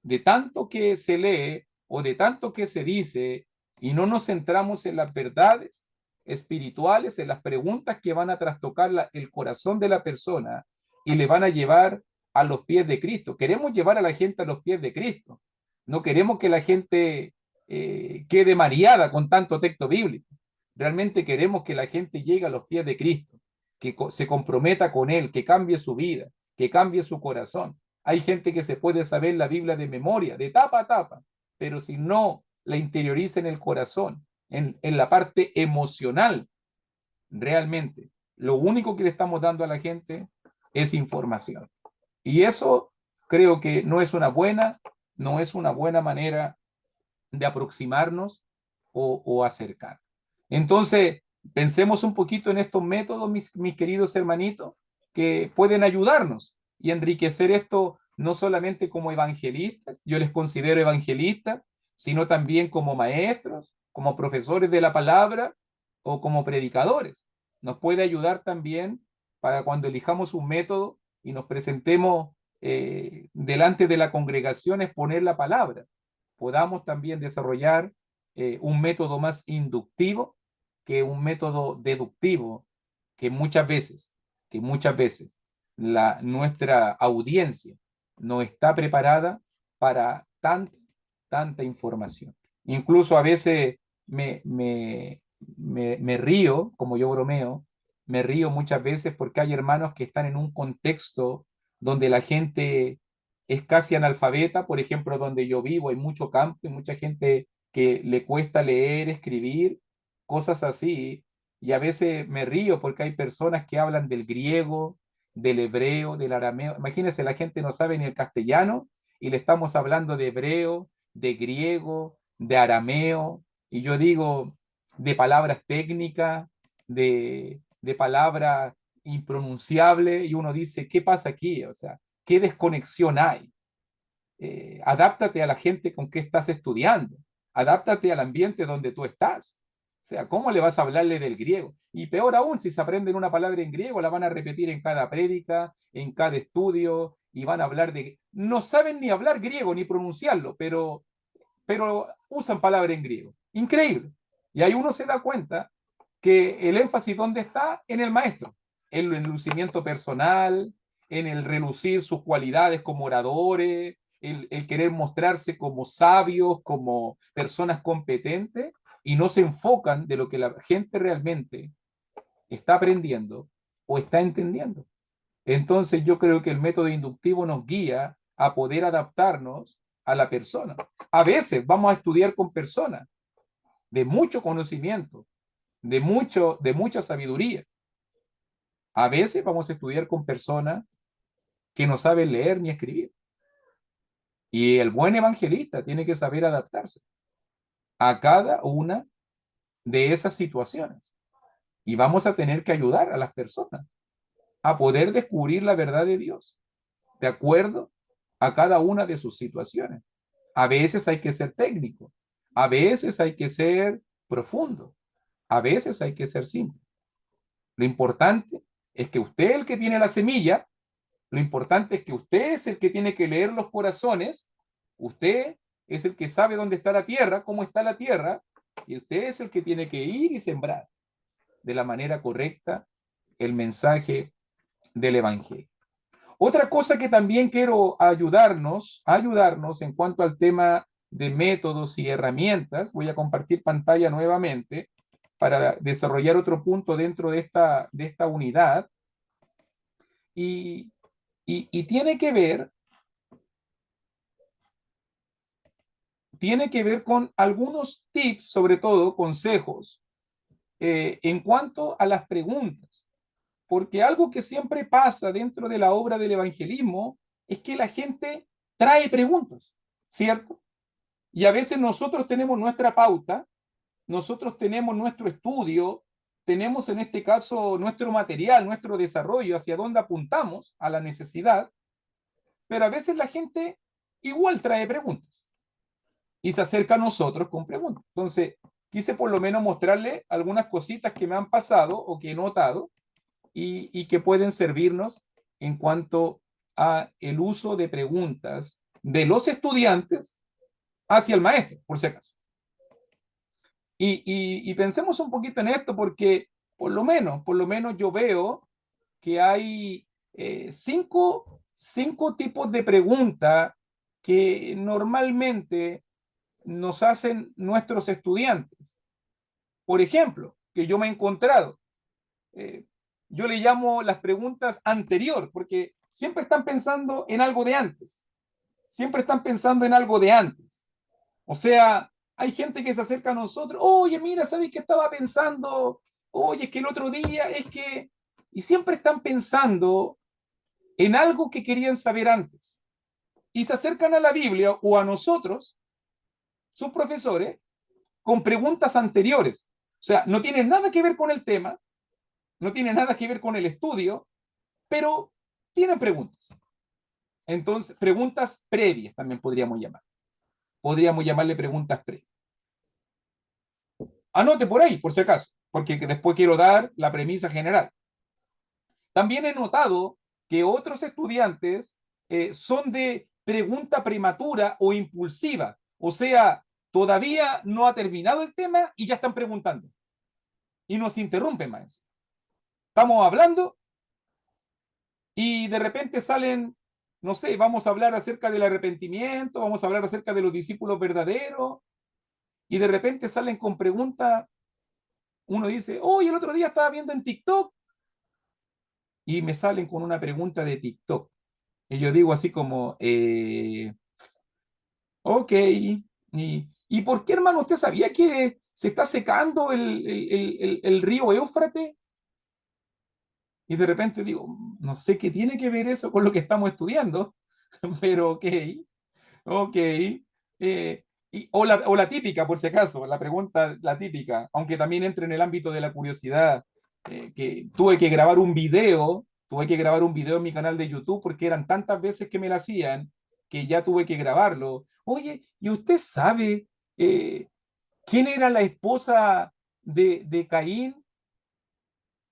de tanto que se lee o de tanto que se dice y no nos centramos en las verdades espirituales, en las preguntas que van a trastocar el corazón de la persona y le van a llevar a los pies de Cristo. Queremos llevar a la gente a los pies de Cristo. No queremos que la gente quede mareada con tanto texto bíblico. Realmente queremos que la gente llegue a los pies de Cristo, que se comprometa con Él, que cambie su vida, que cambie su corazón. Hay gente que se puede saber la Biblia de memoria, de tapa a tapa, pero si no la interioriza en el corazón, en la parte emocional, realmente, lo único que le estamos dando a la gente es información. Y eso creo que no es una buena manera de aproximarnos o acercar. Entonces, pensemos un poquito en estos métodos, mis queridos hermanitos, que pueden ayudarnos y enriquecer esto no solamente como evangelistas, yo les considero evangelistas, sino también como maestros, como profesores de la palabra o como predicadores. Nos puede ayudar también para cuando elijamos un método y nos presentemos delante de la congregación, exponer la palabra, podamos también desarrollar un método más inductivo que un método deductivo, que muchas veces nuestra audiencia no está preparada para tanta información. Incluso a veces me río, como yo bromeo, me río muchas veces porque hay hermanos que están en un contexto donde la gente es casi analfabeta. Por ejemplo, donde yo vivo hay mucho campo y mucha gente que le cuesta leer, escribir, cosas así. Y a veces me río porque hay personas que hablan del griego, del hebreo, del arameo. Imagínense, la gente no sabe ni el castellano y le estamos hablando de hebreo, de griego, de arameo, y yo digo de palabras técnicas, de palabras impronunciables, y uno dice, ¿qué pasa aquí? O sea, ¿qué desconexión hay? Adáptate a la gente con que estás estudiando, adáptate al ambiente donde tú estás. O sea, ¿cómo le vas a hablarle del griego? Y peor aún, si se aprenden una palabra en griego, la van a repetir en cada prédica, en cada estudio, y van a hablar de... No saben ni hablar griego ni pronunciarlo, pero usan palabras en griego. Increíble. Y ahí uno se da cuenta que el énfasis, ¿dónde está? En el maestro, en el lucimiento personal, en el relucir sus cualidades como oradores, el querer mostrarse como sabios, como personas competentes, y no se enfocan de lo que la gente realmente está aprendiendo o está entendiendo. Entonces yo creo que el método inductivo nos guía a poder adaptarnos a la persona. A veces vamos a estudiar con personas de mucho conocimiento, de mucha sabiduría. A veces vamos a estudiar con personas que no saben leer ni escribir. Y el buen evangelista tiene que saber adaptarse a cada una de esas situaciones. Y vamos a tener que ayudar a las personas a poder descubrir la verdad de Dios, de acuerdo a cada una de sus situaciones. A veces hay que ser técnico, a veces hay que ser profundo, a veces hay que ser simple. Lo importante es que usted es el que tiene la semilla, lo importante es que usted es el que tiene que leer los corazones, usted es el que sabe dónde está la tierra, cómo está la tierra, y usted es el que tiene que ir y sembrar de la manera correcta el mensaje del Evangelio. Otra cosa que también quiero ayudarnos en cuanto al tema de métodos y herramientas, voy a compartir pantalla nuevamente para desarrollar otro punto dentro de esta unidad, y tiene que ver con algunos tips, sobre todo consejos, en cuanto a las preguntas. Porque algo que siempre pasa dentro de la obra del evangelismo es que la gente trae preguntas, ¿cierto? Y a veces nosotros tenemos nuestra pauta, nosotros tenemos nuestro estudio, tenemos en este caso nuestro material, nuestro desarrollo, hacia dónde apuntamos a la necesidad, pero a veces la gente igual trae preguntas y se acerca a nosotros con preguntas. Entonces, quise por lo menos mostrarle algunas cositas que me han pasado o que he notado y que pueden servirnos en cuanto a el uso de preguntas de los estudiantes hacia el maestro, por si acaso. Y pensemos un poquito en esto porque por lo menos yo veo que hay cinco tipos de preguntas que normalmente nos hacen nuestros estudiantes. Por ejemplo, que yo me he encontrado, yo le llamo las preguntas anterior, porque siempre están pensando en algo de antes. Siempre están pensando en algo de antes. O sea, hay gente que se acerca a nosotros, oye, mira, ¿sabes qué estaba pensando? Oye, es que el otro día, es que... Y siempre están pensando en algo que querían saber antes. Y se acercan a la Biblia o a nosotros, sus profesores, con preguntas anteriores. O sea, no tienen nada que ver con el tema, no tiene nada que ver con el estudio, pero tienen preguntas. Entonces, preguntas previas también podríamos llamar. Podríamos llamarle preguntas previas. Anote por ahí, por si acaso, porque después quiero dar la premisa general. También he notado que otros estudiantes son de pregunta prematura o impulsiva. O sea, todavía no ha terminado el tema y ya están preguntando. Y nos interrumpen, maestro. Estamos hablando y de repente salen, no sé, vamos a hablar acerca del arrepentimiento, vamos a hablar acerca de los discípulos verdaderos, y de repente salen con preguntas. Uno dice, oye, el otro día estaba viendo en TikTok, y me salen con una pregunta de TikTok. Y yo digo así como, ok, ¿y por qué, hermano, usted sabía que se está secando el río Éufrates? Y de repente digo, no sé qué tiene que ver eso con lo que estamos estudiando, pero ok, ok. O la típica, por si acaso, la pregunta, la típica, aunque también entre en el ámbito de la curiosidad, que tuve que grabar un video en mi canal de YouTube porque eran tantas veces que me la hacían que ya tuve que grabarlo. Oye, ¿y usted sabe quién era la esposa de Caín?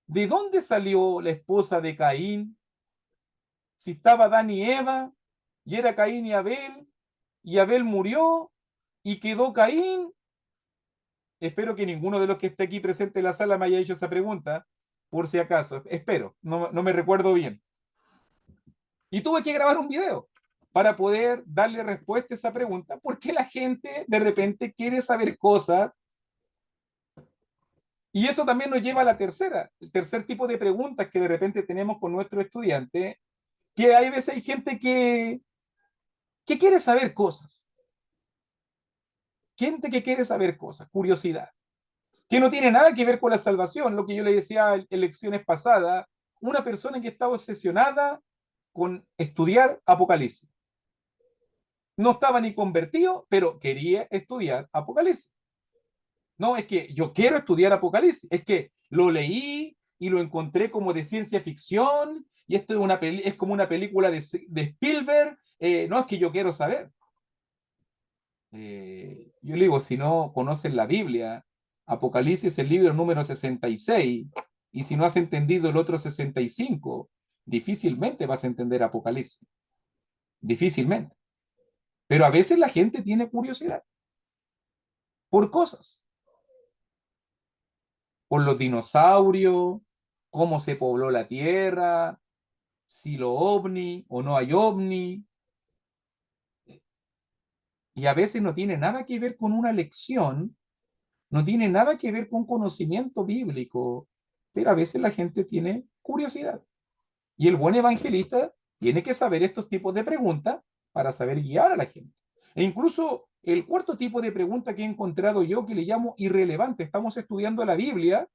¿De dónde salió la esposa de Caín? Si estaba Adán y Eva, y era Caín y Abel murió, y quedó Caín. Espero que ninguno de los que esté aquí presente en la sala me haya hecho esa pregunta, por si acaso. Espero, no me recuerdo bien. Y tuve que grabar un video para poder darle respuesta a esa pregunta, porque la gente de repente quiere saber cosas. Y eso también nos lleva a el tercer tipo de preguntas que de repente tenemos con nuestros estudiantes, que hay veces hay gente que quiere saber cosas. Gente que quiere saber cosas, curiosidad, que no tiene nada que ver con la salvación, lo que yo le decía en lecciones pasadas, una persona que está obsesionada con estudiar Apocalipsis. No estaba ni convertido, pero quería estudiar Apocalipsis. No, es que yo quiero estudiar Apocalipsis, es que lo leí y lo encontré como de ciencia ficción, y esto es como una película de Spielberg, no, es que yo quiero saber. Yo le digo, si no conoces la Biblia, Apocalipsis es el libro número 66, y si no has entendido el otro 65, difícilmente vas a entender Apocalipsis. Difícilmente. Pero a veces la gente tiene curiosidad por cosas, por los dinosaurios, cómo se pobló la Tierra, si lo ovni o no hay ovni, y a veces no tiene nada que ver con una lección, no tiene nada que ver con conocimiento bíblico, pero a veces la gente tiene curiosidad. Y el buen evangelista tiene que saber estos tipos de preguntas para saber guiar a la gente. E incluso el cuarto tipo de pregunta que he encontrado yo, que le llamo irrelevante, estamos estudiando la Biblia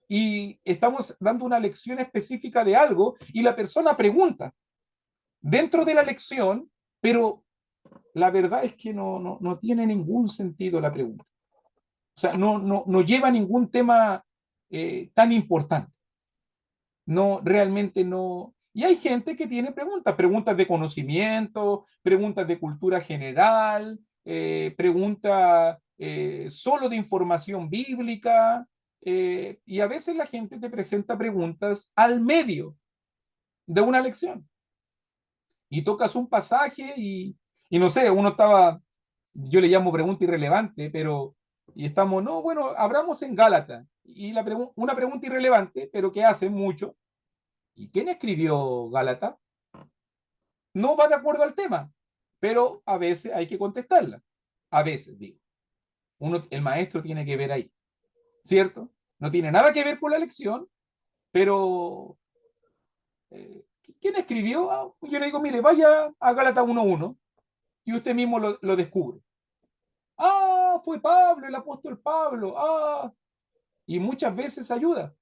y estamos dando una lección específica de algo y la persona pregunta dentro de la lección, pero la verdad es que no tiene ningún sentido la pregunta. O sea, no lleva ningún tema tan importante. No, realmente no. Y hay gente que tiene preguntas de conocimiento, preguntas de cultura general, preguntas solo de información bíblica, y a veces la gente te presenta preguntas al medio de una lección. Y tocas un pasaje y no sé, yo le llamo pregunta irrelevante, pero, y estamos, no, bueno, abramos en Gálatas, y una pregunta irrelevante, pero que hace mucho. ¿Y quién escribió Gálatas? No va de acuerdo al tema, pero a veces hay que contestarla. A veces, digo. El maestro tiene que ver ahí, ¿cierto? No tiene nada que ver con la lección, pero eh, ¿quién escribió? Yo le digo, mire, vaya a Gálatas 1:1 y usted mismo lo descubre. Ah, fue Pablo, el apóstol Pablo. Ah, y muchas veces ayuda,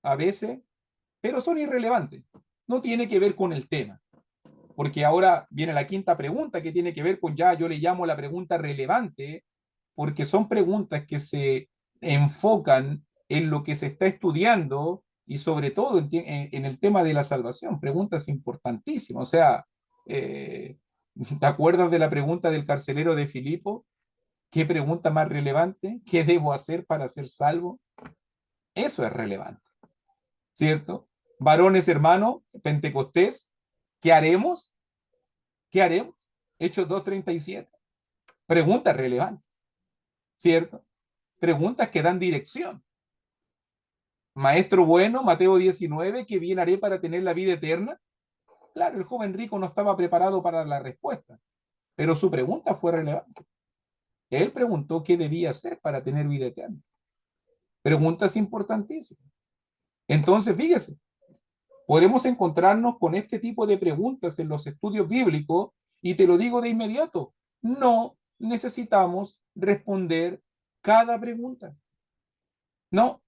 a veces, pero son irrelevantes. No tiene que ver con el tema. Porque ahora viene la quinta pregunta que tiene que ver con, ya yo le llamo la pregunta relevante, porque son preguntas que se enfocan en lo que se está estudiando y sobre todo en el tema de la salvación, preguntas importantísimas. O sea, ¿te acuerdas de la pregunta del carcelero de Filipo? ¿Qué pregunta más relevante? ¿Qué debo hacer para ser salvo? Eso es relevante, ¿cierto? Varones, hermanos, Pentecostés, ¿qué haremos? ¿Qué haremos? Hechos 2:37. Preguntas relevantes, ¿cierto? Preguntas que dan dirección. Maestro bueno, Mateo 19, ¿qué bien haré para tener la vida eterna? Claro, el joven rico no estaba preparado para la respuesta, pero su pregunta fue relevante. Él preguntó qué debía hacer para tener vida eterna. Preguntas importantísimas. Entonces, fíjese, podemos encontrarnos con este tipo de preguntas en los estudios bíblicos y te lo digo de inmediato, no necesitamos responder cada pregunta. No,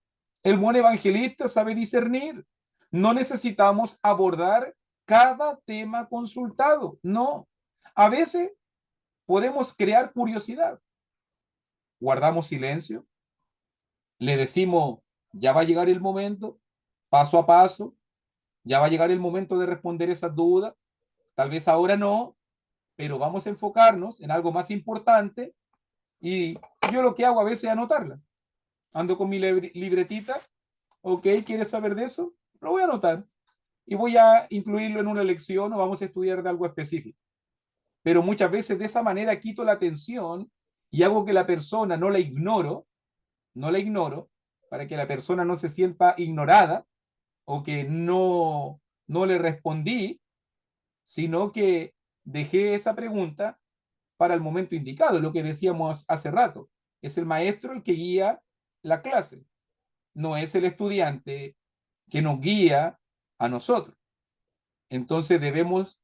el buen evangelista sabe discernir. No necesitamos abordar cada tema consultado. No, a veces podemos crear curiosidad. Guardamos silencio, le decimos, ya va a llegar el momento, paso a paso, ya va a llegar el momento de responder esas dudas. Tal vez ahora no, pero vamos a enfocarnos en algo más importante y yo lo que hago a veces es anotarla. Ando con mi libretita, ok, ¿quieres saber de eso? Lo voy a anotar y voy a incluirlo en una lección o vamos a estudiar de algo específico. Pero muchas veces de esa manera quito la atención y hago que la persona no la ignoro, para que la persona no se sienta ignorada o que no le respondí, sino que dejé esa pregunta para el momento indicado, lo que decíamos hace rato. Es el maestro el que guía la clase, no es el estudiante que nos guía a nosotros. Entonces debemos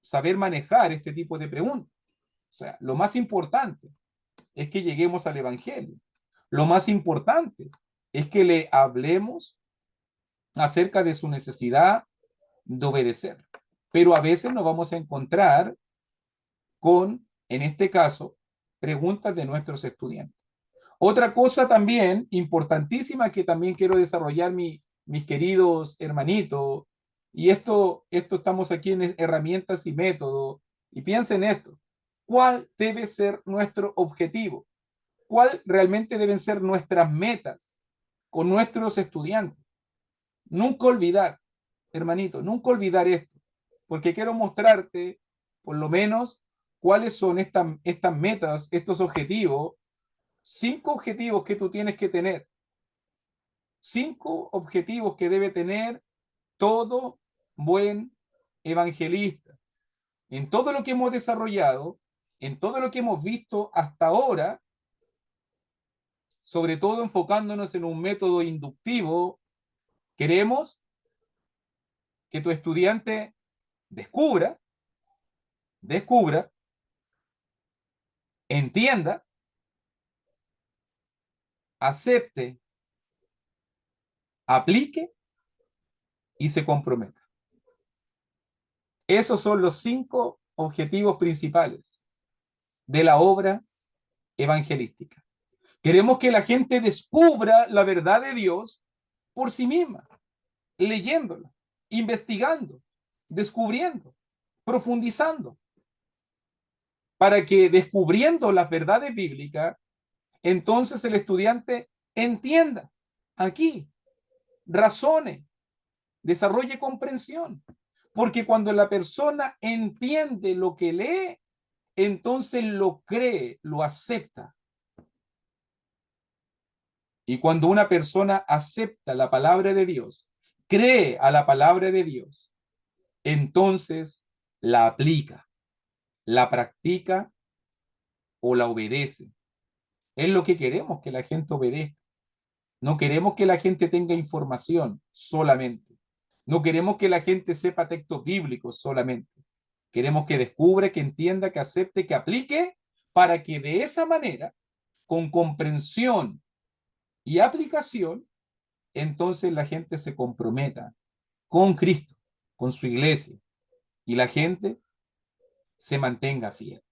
saber manejar este tipo de preguntas. O sea, lo más importante es que lleguemos al Evangelio. Lo más importante es que le hablemos acerca de su necesidad de obedecer. Pero a veces nos vamos a encontrar con, en este caso, preguntas de nuestros estudiantes. Otra cosa también importantísima que también quiero desarrollar, mis queridos hermanitos, y esto estamos aquí en herramientas y métodos, y piensen esto, ¿cuál debe ser nuestro objetivo? ¿Cuál realmente deben ser nuestras metas con nuestros estudiantes? Nunca olvidar, hermanito, nunca olvidar esto, porque quiero mostrarte, por lo menos, cuáles son estas metas, estos objetivos, 5 objetivos que tú tienes que tener, 5 objetivos que debe tener todo buen evangelista. En todo lo que hemos desarrollado, en todo lo que hemos visto hasta ahora, sobre todo enfocándonos en un método inductivo, queremos que tu estudiante descubra, entienda, acepte, aplique y se comprometa. Esos son los 5 objetivos principales de la obra evangelística. Queremos que la gente descubra la verdad de Dios por sí misma, leyéndola, investigando, descubriendo, profundizando, para que descubriendo las verdades bíblicas, entonces el estudiante entienda aquí, razone, desarrolle comprensión. Porque cuando la persona entiende lo que lee, entonces lo cree, lo acepta. Y cuando una persona acepta la palabra de Dios, cree a la palabra de Dios, entonces la aplica, la practica o la obedece. Es lo que queremos, que la gente obedezca. No queremos que la gente tenga información solamente. No queremos que la gente sepa textos bíblicos solamente. Queremos que descubra, que entienda, que acepte, que aplique, para que de esa manera, con comprensión y aplicación, entonces la gente se comprometa con Cristo, con su iglesia, y la gente se mantenga fiel.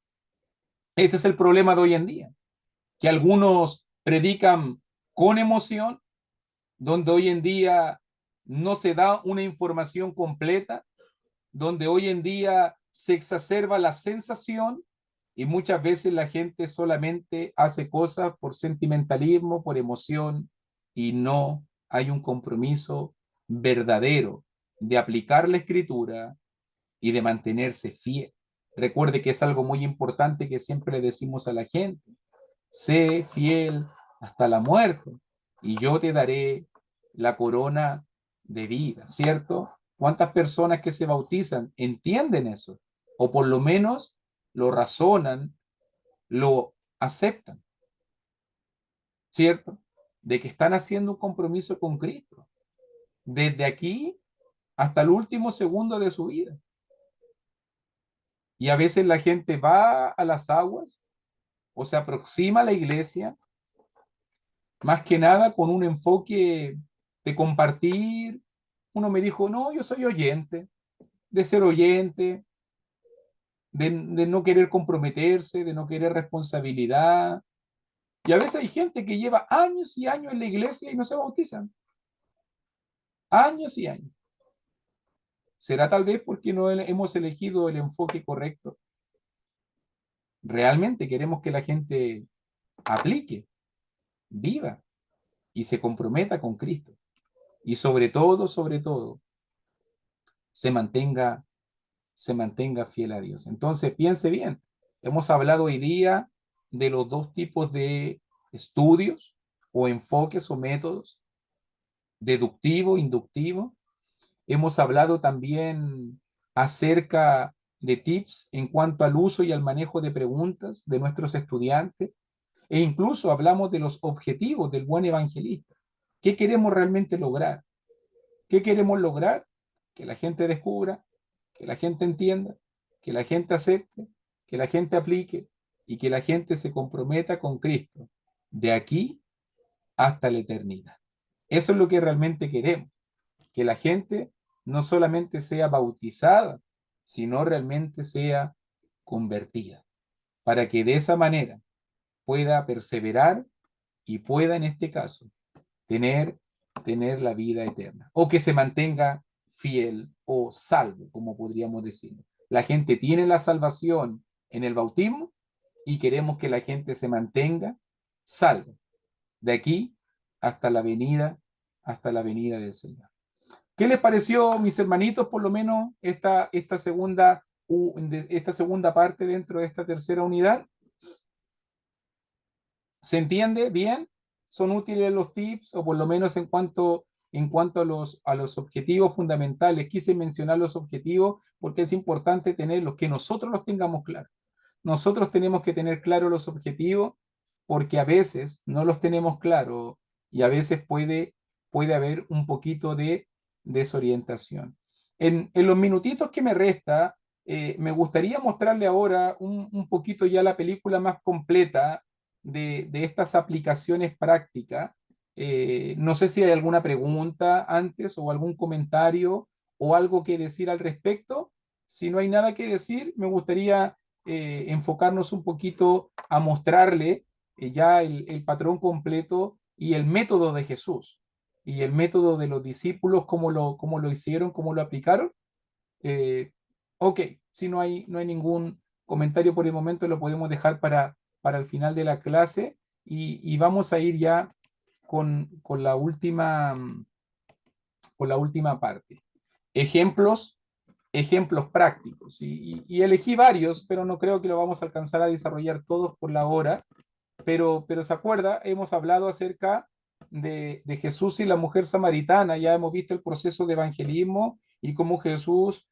Ese es el problema de hoy en día, que algunos predican con emoción, donde hoy en día no se da una información completa, donde hoy en día se exacerba la sensación y muchas veces la gente solamente hace cosas por sentimentalismo, por emoción, y no hay un compromiso verdadero de aplicar la escritura y de mantenerse fiel. Recuerde que es algo muy importante que siempre le decimos a la gente: sé fiel hasta la muerte y yo te daré la corona de vida, ¿cierto? ¿Cuántas personas que se bautizan entienden eso? O por lo menos lo razonan, lo aceptan, ¿cierto? De que están haciendo un compromiso con Cristo, desde aquí hasta el último segundo de su vida. Y a veces la gente va a las aguas o se aproxima a la iglesia, más que nada con un enfoque de compartir. Uno me dijo, no, yo soy oyente, de ser oyente, de no querer comprometerse, de no querer responsabilidad. Y a veces hay gente que lleva años y años en la iglesia y no se bautizan. Años y años. ¿Será tal vez porque no hemos elegido el enfoque correcto? Realmente queremos que la gente aplique, viva y se comprometa con Cristo. Y sobre todo, se mantenga fiel a Dios. Entonces, piense bien. Hemos hablado hoy día de los dos tipos de estudios o enfoques o métodos, deductivo, inductivo. Hemos hablado también acerca de tips en cuanto al uso y al manejo de preguntas de nuestros estudiantes, e incluso hablamos de los objetivos del buen evangelista. ¿Qué queremos realmente lograr? ¿Qué queremos lograr? Que la gente descubra, que la gente entienda, que la gente acepte, que la gente aplique y que la gente se comprometa con Cristo de aquí hasta la eternidad. Eso es lo que realmente queremos, que la gente no solamente sea bautizada, sino realmente sea convertida, para que de esa manera pueda perseverar y pueda en este caso tener, tener la vida eterna, o que se mantenga fiel o salvo, como podríamos decirlo. La gente tiene la salvación en el bautismo y queremos que la gente se mantenga salvo de aquí hasta la venida del Señor. ¿Qué les pareció, mis hermanitos, por lo menos esta segunda parte dentro de esta tercera unidad? ¿Se entiende bien? ¿Son útiles los tips? O por lo menos en cuanto a los objetivos fundamentales. Quise mencionar los objetivos porque es importante tenerlos, que nosotros los tengamos claros. Nosotros tenemos que tener claros los objetivos porque a veces no los tenemos claros y a veces puede haber un poquito de desorientación. En los minutitos que me resta, me gustaría mostrarle ahora un poquito ya la película más completa de estas aplicaciones prácticas. No sé si hay alguna pregunta antes o algún comentario o algo que decir al respecto. Si no hay nada que decir, me gustaría enfocarnos un poquito a mostrarle ya el patrón completo y el método de Jesús y el método de los discípulos, cómo lo hicieron, cómo lo aplicaron. Ok, si no hay ningún comentario por el momento, lo podemos dejar para el final de la clase y vamos a ir ya con la última parte. Ejemplos prácticos. Y elegí varios, pero no creo que lo vamos a alcanzar a desarrollar todos por la hora. Pero se acuerda, hemos hablado acerca de Jesús y la mujer samaritana, ya hemos visto el proceso de evangelismo y cómo Jesús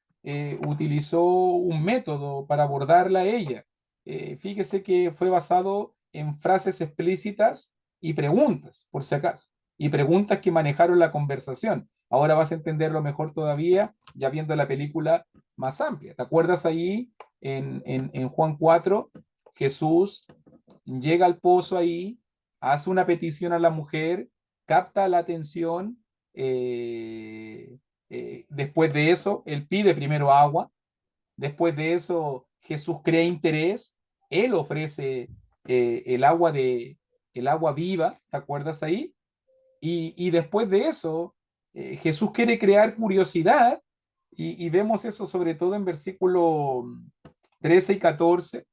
utilizó un método para abordarla a ella. Fíjese que fue basado en frases explícitas y preguntas, por si acaso, y preguntas que manejaron la conversación. Ahora vas a entenderlo mejor todavía ya viendo la película más amplia. ¿Te acuerdas ahí en Juan 4? Jesús llega al pozo ahí, hace una petición a la mujer, capta la atención, después de eso, él pide primero agua, después de eso Jesús crea interés, él ofrece el agua viva, ¿te acuerdas ahí? Y después de eso, Jesús quiere crear curiosidad, y vemos eso sobre todo en versículo 13 y 14,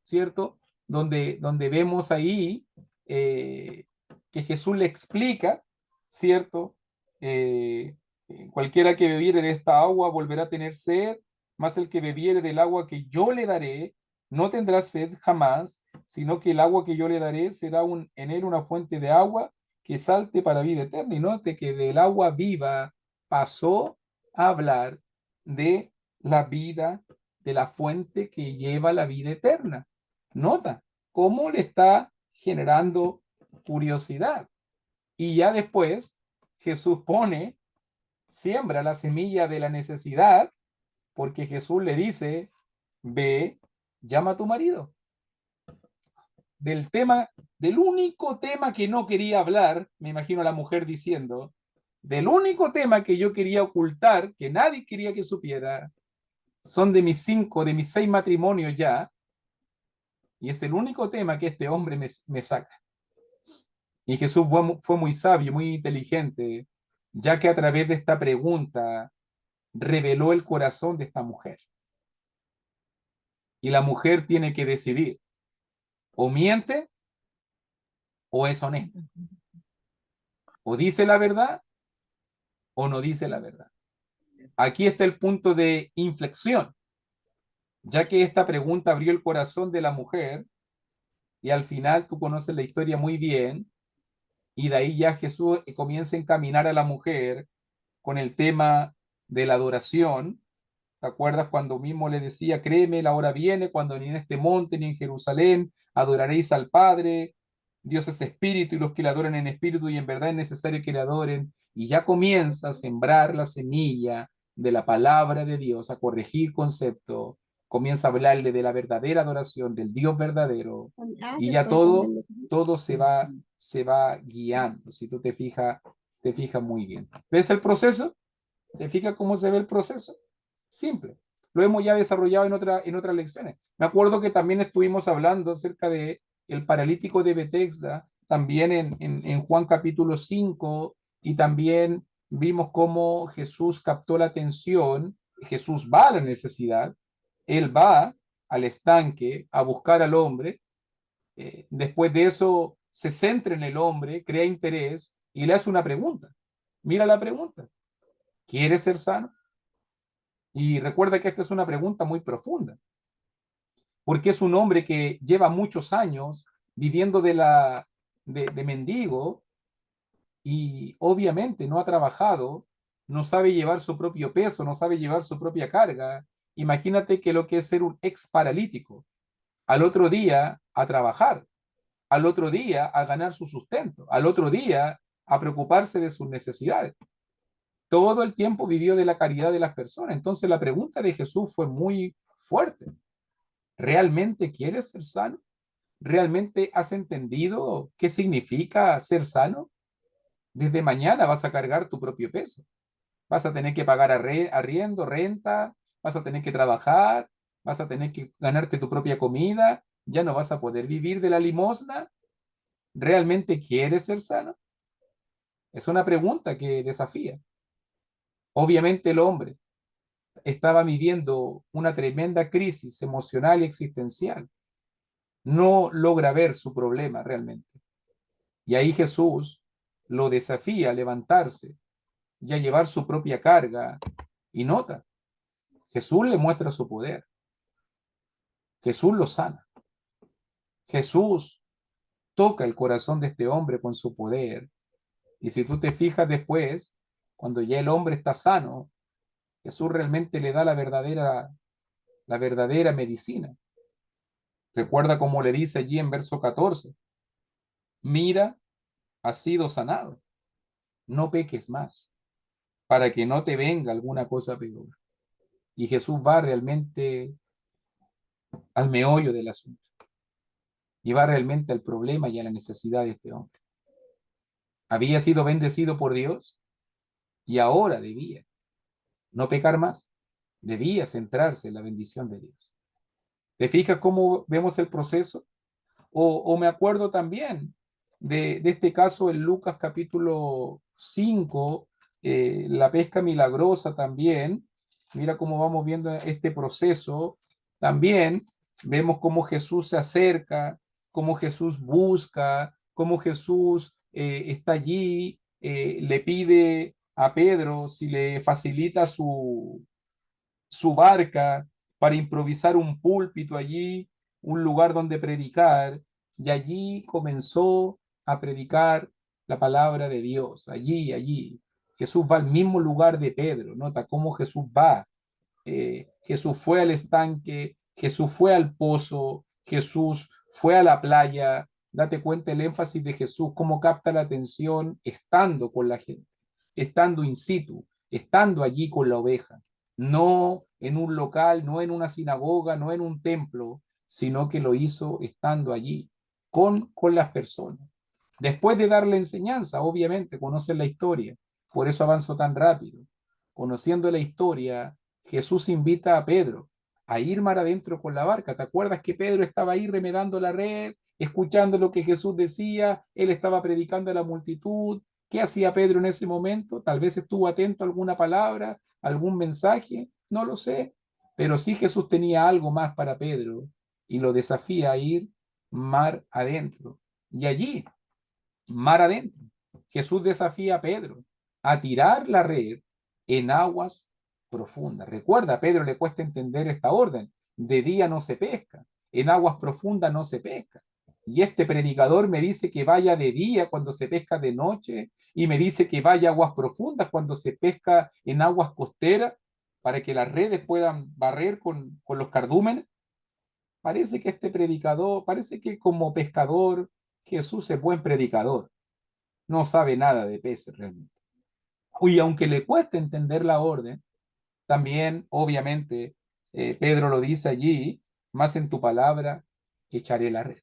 ¿cierto? Donde vemos ahí que Jesús le explica, ¿cierto? Cualquiera que bebiere de esta agua volverá a tener sed, mas el que bebiere del agua que yo le daré no tendrá sed jamás, sino que el agua que yo le daré será en él una fuente de agua que salte para vida eterna. Y note que del agua viva pasó a hablar de la vida, de la fuente que lleva la vida eterna. Nota cómo le está generando curiosidad. Y ya después Jesús siembra la semilla de la necesidad, porque Jesús le dice, ve, llama a tu marido. Del único tema que no quería hablar, me imagino a la mujer diciendo, del único tema que yo quería ocultar, que nadie quería que supiera, son de mis 6 matrimonios ya, y es el único tema que este hombre me saca. Y Jesús fue muy sabio, muy inteligente, ya que a través de esta pregunta reveló el corazón de esta mujer. Y la mujer tiene que decidir, o miente o es honesta, o dice la verdad o no dice la verdad. Aquí está el punto de inflexión, ya que esta pregunta abrió el corazón de la mujer y al final tú conoces la historia muy bien y de ahí ya Jesús comienza a encaminar a la mujer con el tema de la adoración. ¿Te acuerdas cuando mismo le decía, créeme, la hora viene cuando ni en este monte ni en Jerusalén adoraréis al Padre? Dios es espíritu y los que le adoran en espíritu y en verdad es necesario que le adoren. Y ya comienza a sembrar la semilla de la palabra de Dios, a corregir conceptos, comienza a hablarle de la verdadera adoración, del Dios verdadero, y ya todo se va guiando. Si tú te fijas muy bien. ¿Ves el proceso? ¿Te fijas cómo se ve el proceso? Simple. Lo hemos ya desarrollado en otras lecciones. Me acuerdo que también estuvimos hablando acerca de el paralítico de Betesda, también en Juan capítulo 5, y también vimos cómo Jesús captó la atención. Jesús va a la necesidad, él va al estanque a buscar al hombre, después de eso se centra en el hombre, crea interés y le hace una pregunta. Mira la pregunta. ¿Quieres ser sano? Y recuerda que esta es una pregunta muy profunda, porque es un hombre que lleva muchos años viviendo de mendigo y obviamente no ha trabajado, no sabe llevar su propio peso, no sabe llevar su propia carga. Imagínate que lo que es ser un ex paralítico, al otro día a trabajar, al otro día a ganar su sustento, al otro día a preocuparse de sus necesidades. Todo el tiempo vivió de la caridad de las personas. Entonces la pregunta de Jesús fue muy fuerte. ¿Realmente quieres ser sano? ¿Realmente has entendido qué significa ser sano? Desde mañana vas a cargar tu propio peso. Vas a tener que pagar arriendo, renta, vas a tener que trabajar, vas a tener que ganarte tu propia comida, ya no vas a poder vivir de la limosna. ¿Realmente quieres ser sano? Es una pregunta que desafía. Obviamente el hombre estaba viviendo una tremenda crisis emocional y existencial. No logra ver su problema realmente. Y ahí Jesús lo desafía a levantarse y a llevar su propia carga. Y nota, Jesús le muestra su poder. Jesús lo sana. Jesús toca el corazón de este hombre con su poder. Y si tú te fijas después, cuando ya el hombre está sano, Jesús realmente le da la verdadera medicina. Recuerda cómo le dice allí en verso 14, mira, has sido sanado, no peques más, para que no te venga alguna cosa peor. Y Jesús va realmente al meollo del asunto, y va realmente al problema y a la necesidad de este hombre. Había sido bendecido por Dios, y ahora debía no pecar más, debía centrarse en la bendición de Dios. ¿Te fijas cómo vemos el proceso? O me acuerdo también de este caso en Lucas capítulo 5, la pesca milagrosa también. Mira cómo vamos viendo este proceso. También vemos cómo Jesús se acerca, cómo Jesús busca, cómo Jesús está allí, le pide a Pedro si le facilita su barca para improvisar un púlpito allí, un lugar donde predicar, y allí comenzó a predicar la palabra de Dios, allí. Jesús va al mismo lugar de Pedro, nota cómo Jesús va. Jesús fue al estanque, Jesús fue al pozo, Jesús fue a la playa. Date cuenta el énfasis de Jesús, cómo capta la atención estando con la gente, estando in situ, estando allí con la oveja, no en un local, no en una sinagoga, no en un templo, sino que lo hizo estando allí, con las personas. Después de darle enseñanza, obviamente, conocen la historia, por eso avanzo tan rápido. Conociendo la historia, Jesús invita a Pedro a ir mar adentro con la barca. ¿Te acuerdas que Pedro estaba ahí remedando la red, escuchando lo que Jesús decía? Él estaba predicando a la multitud. ¿Qué hacía Pedro en ese momento? Tal vez estuvo atento a alguna palabra, algún mensaje, no lo sé. Pero sí Jesús tenía algo más para Pedro y lo desafía a ir mar adentro. Y allí, mar adentro, Jesús desafía a Pedro a tirar la red en aguas profundas. Recuerda, a Pedro le cuesta entender esta orden. De día no se pesca, en aguas profundas no se pesca. Y este predicador me dice que vaya de día cuando se pesca de noche y me dice que vaya a aguas profundas cuando se pesca en aguas costeras para que las redes puedan barrer con los cardúmenes. Parece que este predicador, parece que como pescador Jesús es buen predicador, no sabe nada de peces realmente. Y aunque le cueste entender la orden, también, obviamente, Pedro lo dice allí, más en tu palabra echaré la red.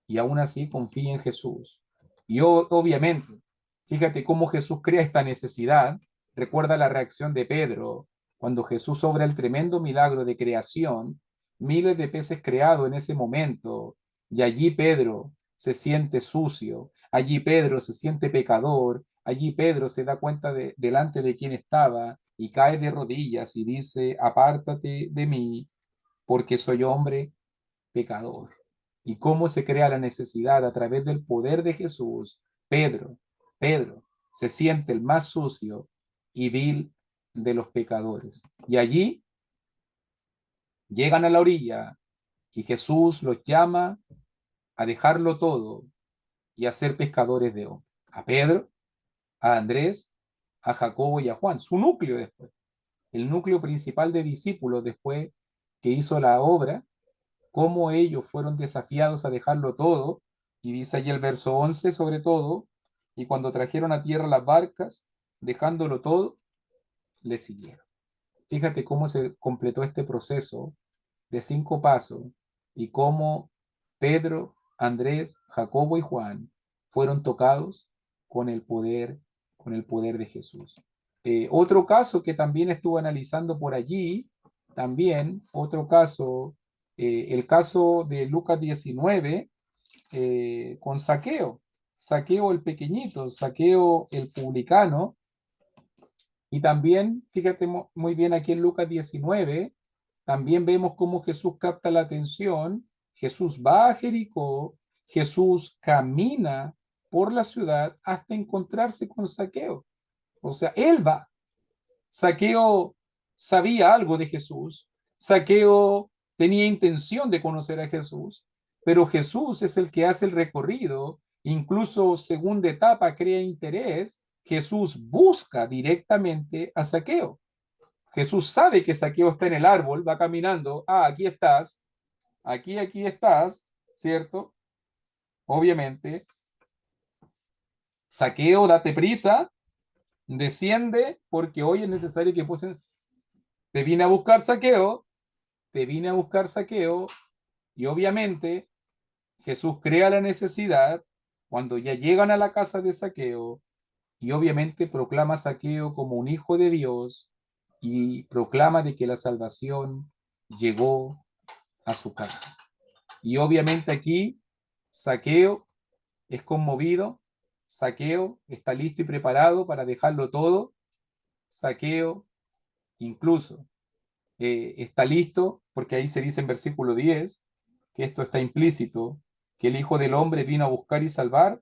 Y aún así confía en Jesús. Y obviamente, fíjate cómo Jesús crea esta necesidad. Recuerda la reacción de Pedro cuando Jesús obra el tremendo milagro de creación, miles de peces creados en ese momento, y allí Pedro se siente sucio, allí Pedro se siente pecador, allí Pedro se da cuenta delante de quién estaba y cae de rodillas y dice, apártate de mí, porque soy hombre pecador. Y cómo se crea la necesidad a través del poder de Jesús. Pedro se siente el más sucio y vil de los pecadores. Y allí llegan a la orilla y Jesús los llama a dejarlo todo y a ser pescadores de hombres. A Pedro, a Andrés, a Jacobo y a Juan, su núcleo después, el núcleo principal de discípulos después que hizo la obra, cómo ellos fueron desafiados a dejarlo todo, y dice allí el verso 11 sobre todo, y cuando trajeron a tierra las barcas, dejándolo todo, le siguieron. Fíjate cómo se completó este proceso de 5 pasos y cómo Pedro, Andrés, Jacobo y Juan fueron tocados con el poder de Jesús. Otro caso que también estuve analizando por allí, también otro caso, el caso de Lucas 19 con Zaqueo, Zaqueo el pequeñito, Zaqueo el publicano, y también, fíjate muy bien aquí en Lucas 19, también vemos cómo Jesús capta la atención, Jesús va a Jericó, Jesús camina por la ciudad hasta encontrarse con Zaqueo. O sea, él va. Zaqueo sabía algo de Jesús, Zaqueo tenía intención de conocer a Jesús, pero Jesús es el que hace el recorrido, incluso segunda etapa crea interés, Jesús busca directamente a Zaqueo. Jesús sabe que Zaqueo está en el árbol, va caminando, aquí estás, aquí estás, ¿cierto? Obviamente, Zaqueo, date prisa, desciende, porque hoy es necesario que pusen. Te vine a buscar Zaqueo, te vine a buscar Zaqueo, y obviamente Jesús crea la necesidad cuando ya llegan a la casa de Zaqueo, y obviamente proclama a Zaqueo como un hijo de Dios, y proclama de que la salvación llegó a su casa. Y obviamente aquí Zaqueo es conmovido, Zaqueo está listo y preparado para dejarlo todo, Zaqueo incluso está listo, porque ahí se dice en versículo 10, que esto está implícito, que el Hijo del Hombre vino a buscar y salvar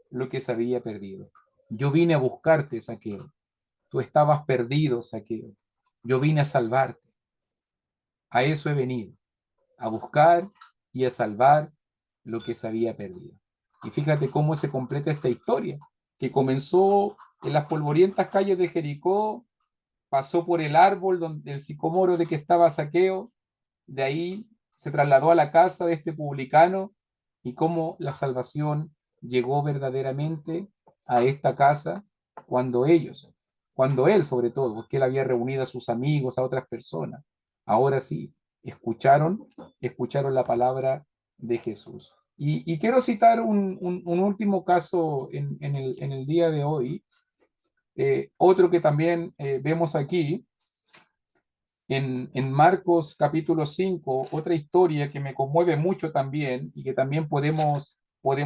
lo que se había perdido. Yo vine a buscarte, Zaqueo. Tú estabas perdido, Zaqueo. Yo vine a salvarte. A eso he venido, a buscar y a salvar lo que se había perdido. Y fíjate cómo se completa esta historia. que comenzó en las polvorientas calles de Jericó, pasó por el árbol donde el sicómoro de que estaba Zaqueo, de ahí se trasladó a la casa de este publicano, y cómo la salvación llegó verdaderamente a esta casa cuando cuando él sobre todo, porque él había reunido a sus amigos, a otras personas, ahora sí, escucharon la palabra de Jesús. Y quiero citar un último caso en el día de hoy, otro que también vemos aquí, en Marcos capítulo 5, otra historia que me conmueve mucho también y que también podemos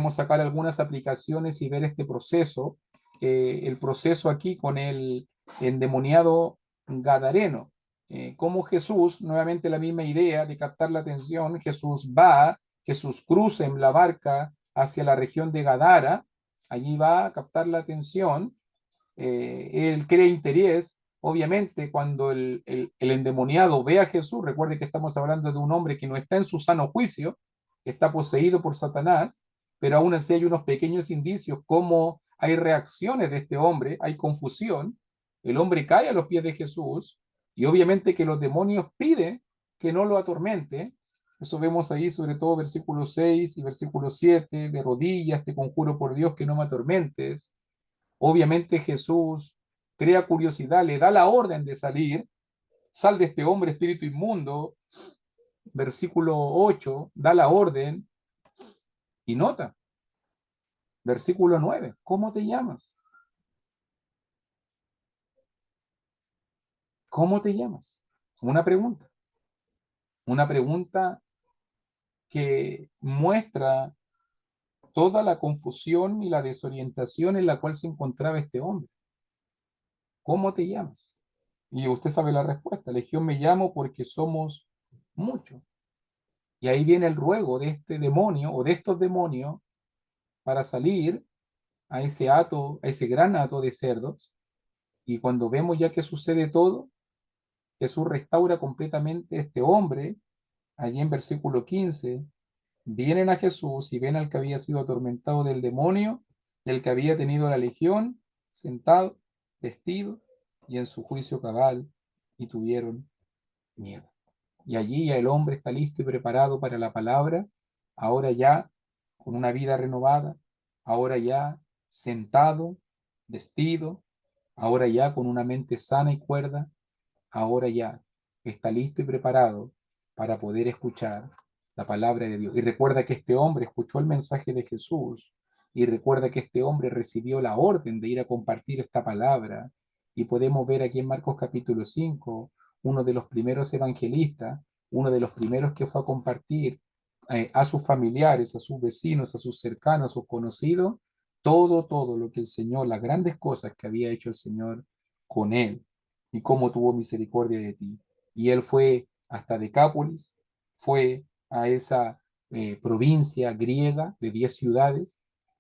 sacar algunas aplicaciones y ver este proceso, el proceso aquí con el endemoniado gadareno. Como Jesús, nuevamente la misma idea de captar la atención, Jesús cruza en la barca hacia la región de Gadara, allí va a captar la atención, él crea interés. Obviamente, cuando el endemoniado ve a Jesús, recuerde que estamos hablando de un hombre que no está en su sano juicio, está poseído por Satanás, pero aún así hay unos pequeños indicios como hay reacciones de este hombre, hay confusión, el hombre cae a los pies de Jesús y obviamente que los demonios piden que no lo atormente. Eso vemos ahí, sobre todo versículo 6 y versículo 7, de rodillas, te conjuro por Dios que no me atormentes. Obviamente Jesús crea curiosidad, le da la orden de salir, sal de este hombre espíritu inmundo, versículo 8, da la orden y nota, versículo 9, ¿cómo te llamas? ¿Cómo te llamas? Una pregunta que muestra toda la confusión y la desorientación en la cual se encontraba este hombre. ¿Cómo te llamas? Y usted sabe la respuesta, Legión me llamo porque somos muchos. Y ahí viene el ruego de este demonio o de estos demonios para salir a ese gran hato de cerdos. Y cuando vemos ya que sucede todo, Jesús restaura completamente a este hombre. Allí en versículo 15, vienen a Jesús y ven al que había sido atormentado del demonio, el que había tenido la legión, sentado, vestido y en su juicio cabal, y tuvieron miedo. Y allí ya el hombre está listo y preparado para la palabra, ahora ya con una vida renovada, ahora ya sentado, vestido, ahora ya con una mente sana y cuerda, ahora ya está listo y preparado para poder escuchar la palabra de Dios. Y recuerda que este hombre escuchó el mensaje de Jesús, y recuerda que este hombre recibió la orden de ir a compartir esta palabra. Y podemos ver aquí en Marcos capítulo 5, uno de los primeros evangelistas, uno de los primeros que fue a compartir a sus familiares, a sus vecinos, a sus cercanos, a sus conocidos, todo lo que el Señor, las grandes cosas que había hecho el Señor con él y cómo tuvo misericordia de ti. Y él fue hasta Decápolis, fue a esa provincia griega de 10 ciudades,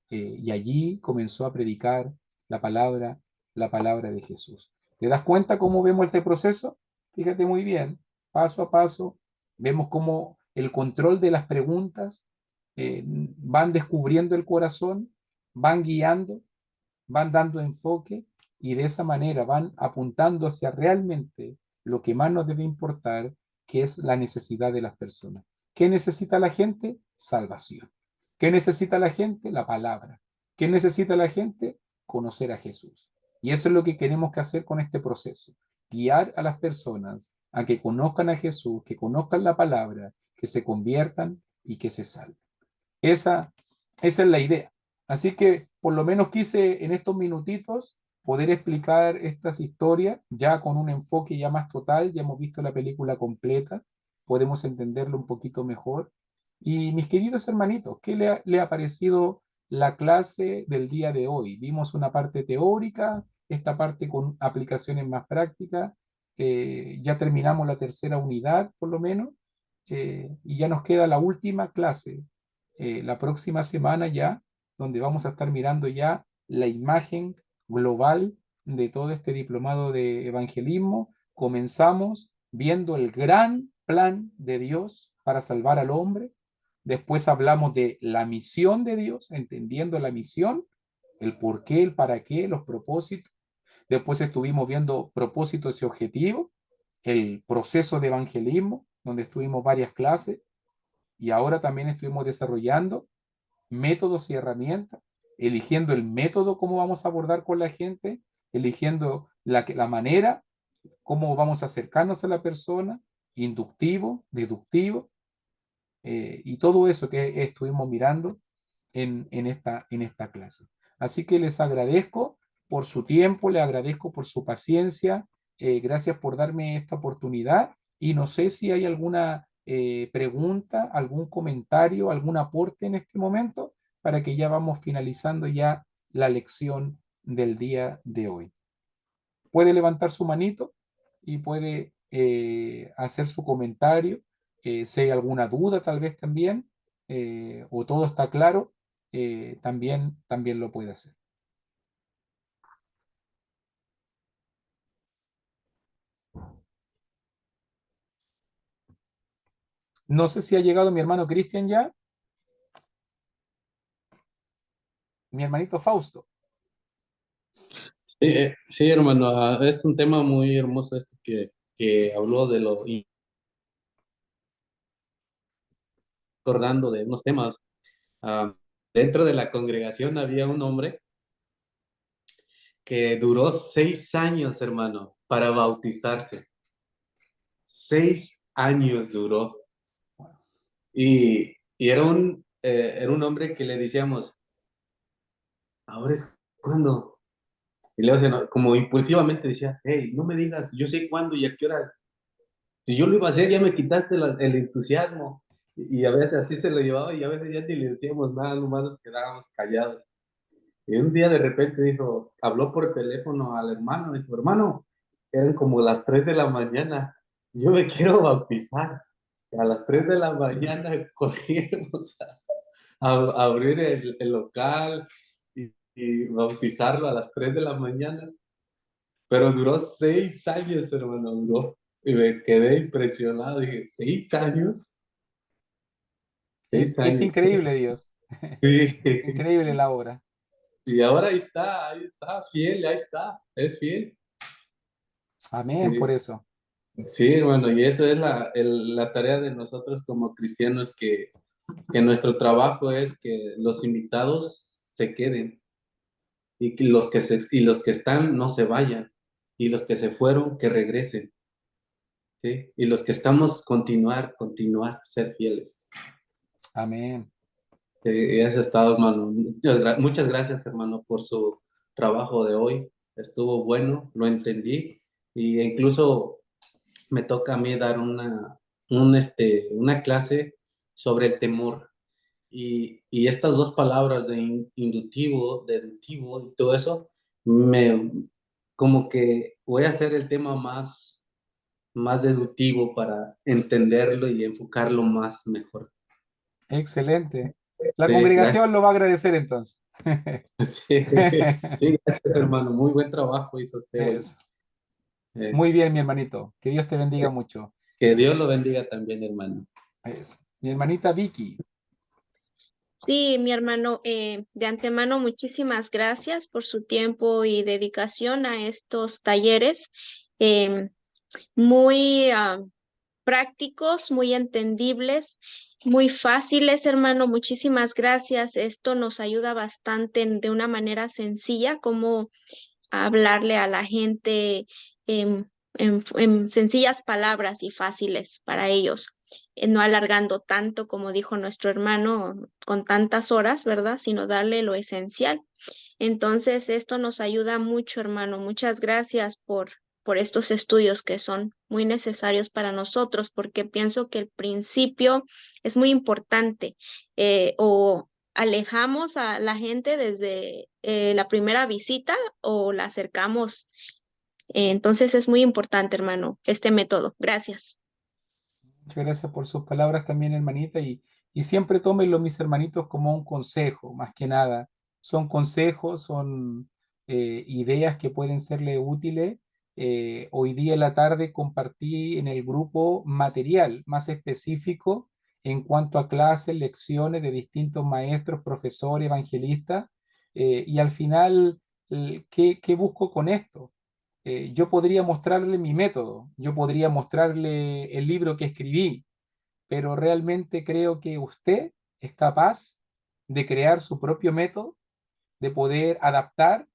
y allí comenzó a predicar la palabra, la palabra de Jesús. ¿Te das cuenta cómo vemos este proceso? Fíjate muy bien, paso a paso, vemos cómo el control de las preguntas van descubriendo el corazón, van guiando, van dando enfoque y de esa manera van apuntando hacia realmente lo que más nos debe importar, que es la necesidad de las personas. ¿Qué necesita la gente? Salvación. ¿Qué necesita la gente? La palabra. ¿Qué necesita la gente? Conocer a Jesús. Y eso es lo que queremos que hacer con este proceso, guiar a las personas a que conozcan a Jesús, que conozcan la palabra, que se conviertan y que se salven. Esa es la idea. Así que por lo menos quise en estos minutitos poder explicar estas historias ya con un enfoque ya más total. Ya hemos visto la película completa, podemos entenderlo un poquito mejor. Y mis queridos hermanitos, ¿qué le ha parecido la clase del día de hoy? Vimos una parte teórica, esta parte con aplicaciones más prácticas. Ya terminamos la tercera unidad, por lo menos, y ya nos queda la última clase la próxima semana ya, donde vamos a estar mirando ya la imagen global de todo este diplomado de evangelismo. Comenzamos viendo el gran plan de Dios para salvar al hombre. Después hablamos de la misión de Dios, entendiendo la misión, el por qué, el para qué, los propósitos. Después estuvimos viendo propósitos y objetivos, el proceso de evangelismo, donde estuvimos varias clases, y ahora también estuvimos desarrollando métodos y herramientas, eligiendo el método cómo vamos a abordar con la gente, eligiendo la manera, cómo vamos a acercarnos a la persona, inductivo, deductivo, y todo eso que estuvimos mirando en esta clase. Así que les agradezco por su tiempo, les agradezco por su paciencia, gracias por darme esta oportunidad y no sé si hay alguna pregunta, algún comentario, algún aporte en este momento para que ya vamos finalizando ya la lección del día de hoy. Puede levantar su manito y puede hacer su comentario, si hay alguna duda tal vez también, o todo está claro, también lo puede hacer. No sé si ha llegado mi hermano Cristian ya, mi hermanito Fausto. Sí, sí, hermano, es un tema muy hermoso esto que habló de lo acordando de unos temas. Ah, dentro de la congregación había un hombre que duró 6 años, hermano, para bautizarse. 6 años duró. Y era un hombre que le decíamos, ahora es cuando. Y luego, como impulsivamente decía, hey, no me digas, yo sé cuándo y a qué horas. Si yo lo iba a hacer, ya me quitaste el entusiasmo. Y a veces así se lo llevaba y a veces ya ni le decíamos nada, nomás nos quedábamos callados. Y un día de repente dijo, habló por teléfono al hermano, dijo, hermano, eran como las 3 de la mañana, yo me quiero bautizar. Y a las 3 de la mañana corrimos a abrir el local y bautizarlo a las 3 de la mañana. Pero duró 6 años, hermano, duró. Y me quedé impresionado. Dije, ¿6 años? Seis Es años. increíble, Dios. Sí. Increíble la obra. Y ahora ahí está, fiel, ahí está, es fiel. Amén, por Sí, eso. sí, hermano, y eso es la tarea de nosotros como cristianos, que nuestro trabajo es que los invitados se queden y que los que están no se vayan y los que se fueron que regresen, ¿sí? Y los que estamos continuar, ser fieles. Amén. Y eso ha estado, hermano. Muchas gracias, hermano, por su trabajo de hoy. Estuvo bueno, lo entendí. Y incluso me toca a mí dar una clase sobre el temor. Y estas dos palabras de indutivo, deductivo y todo eso, como que voy a hacer el tema más deductivo para entenderlo y enfocarlo más mejor. Excelente. La Sí, gracias. congregación lo va a agradecer entonces. Sí, sí, gracias, hermano. Muy buen trabajo hizo usted hoy. Eso. Eh, Muy bien, mi hermanito. Que Dios te bendiga mucho. que Dios lo bendiga también, hermano. Eso. Mi hermanita Vicky. Sí, mi hermano, de antemano, muchísimas gracias por su tiempo y dedicación a estos talleres em, muy prácticos, muy entendibles, muy fáciles, hermano. Muchísimas gracias. Esto nos ayuda bastante de una manera sencilla, como hablarle a la gente en sencillas palabras y fáciles para ellos, no alargando tanto, como dijo nuestro hermano, con tantas horas, ¿verdad? Sino darle lo esencial. Entonces, esto nos ayuda mucho, hermano. Muchas gracias por estos estudios que son muy necesarios para nosotros, porque pienso que el principio es muy importante, o alejamos a la gente desde la primera visita o la acercamos. Entonces es muy importante, hermano, este método. Gracias. Muchas gracias por sus palabras también, hermanita. Y siempre tómenlo, mis hermanitos, como un consejo, más que nada. Son consejos, son ideas que pueden serle útiles. Hoy día en la tarde compartí en el grupo material más específico en cuanto a clases, lecciones de distintos maestros, profesores, evangelistas, Y al final, ¿qué busco con esto? Yo podría mostrarle mi método, yo podría mostrarle el libro que escribí, pero realmente creo que usted es capaz de crear su propio método, de poder adaptar,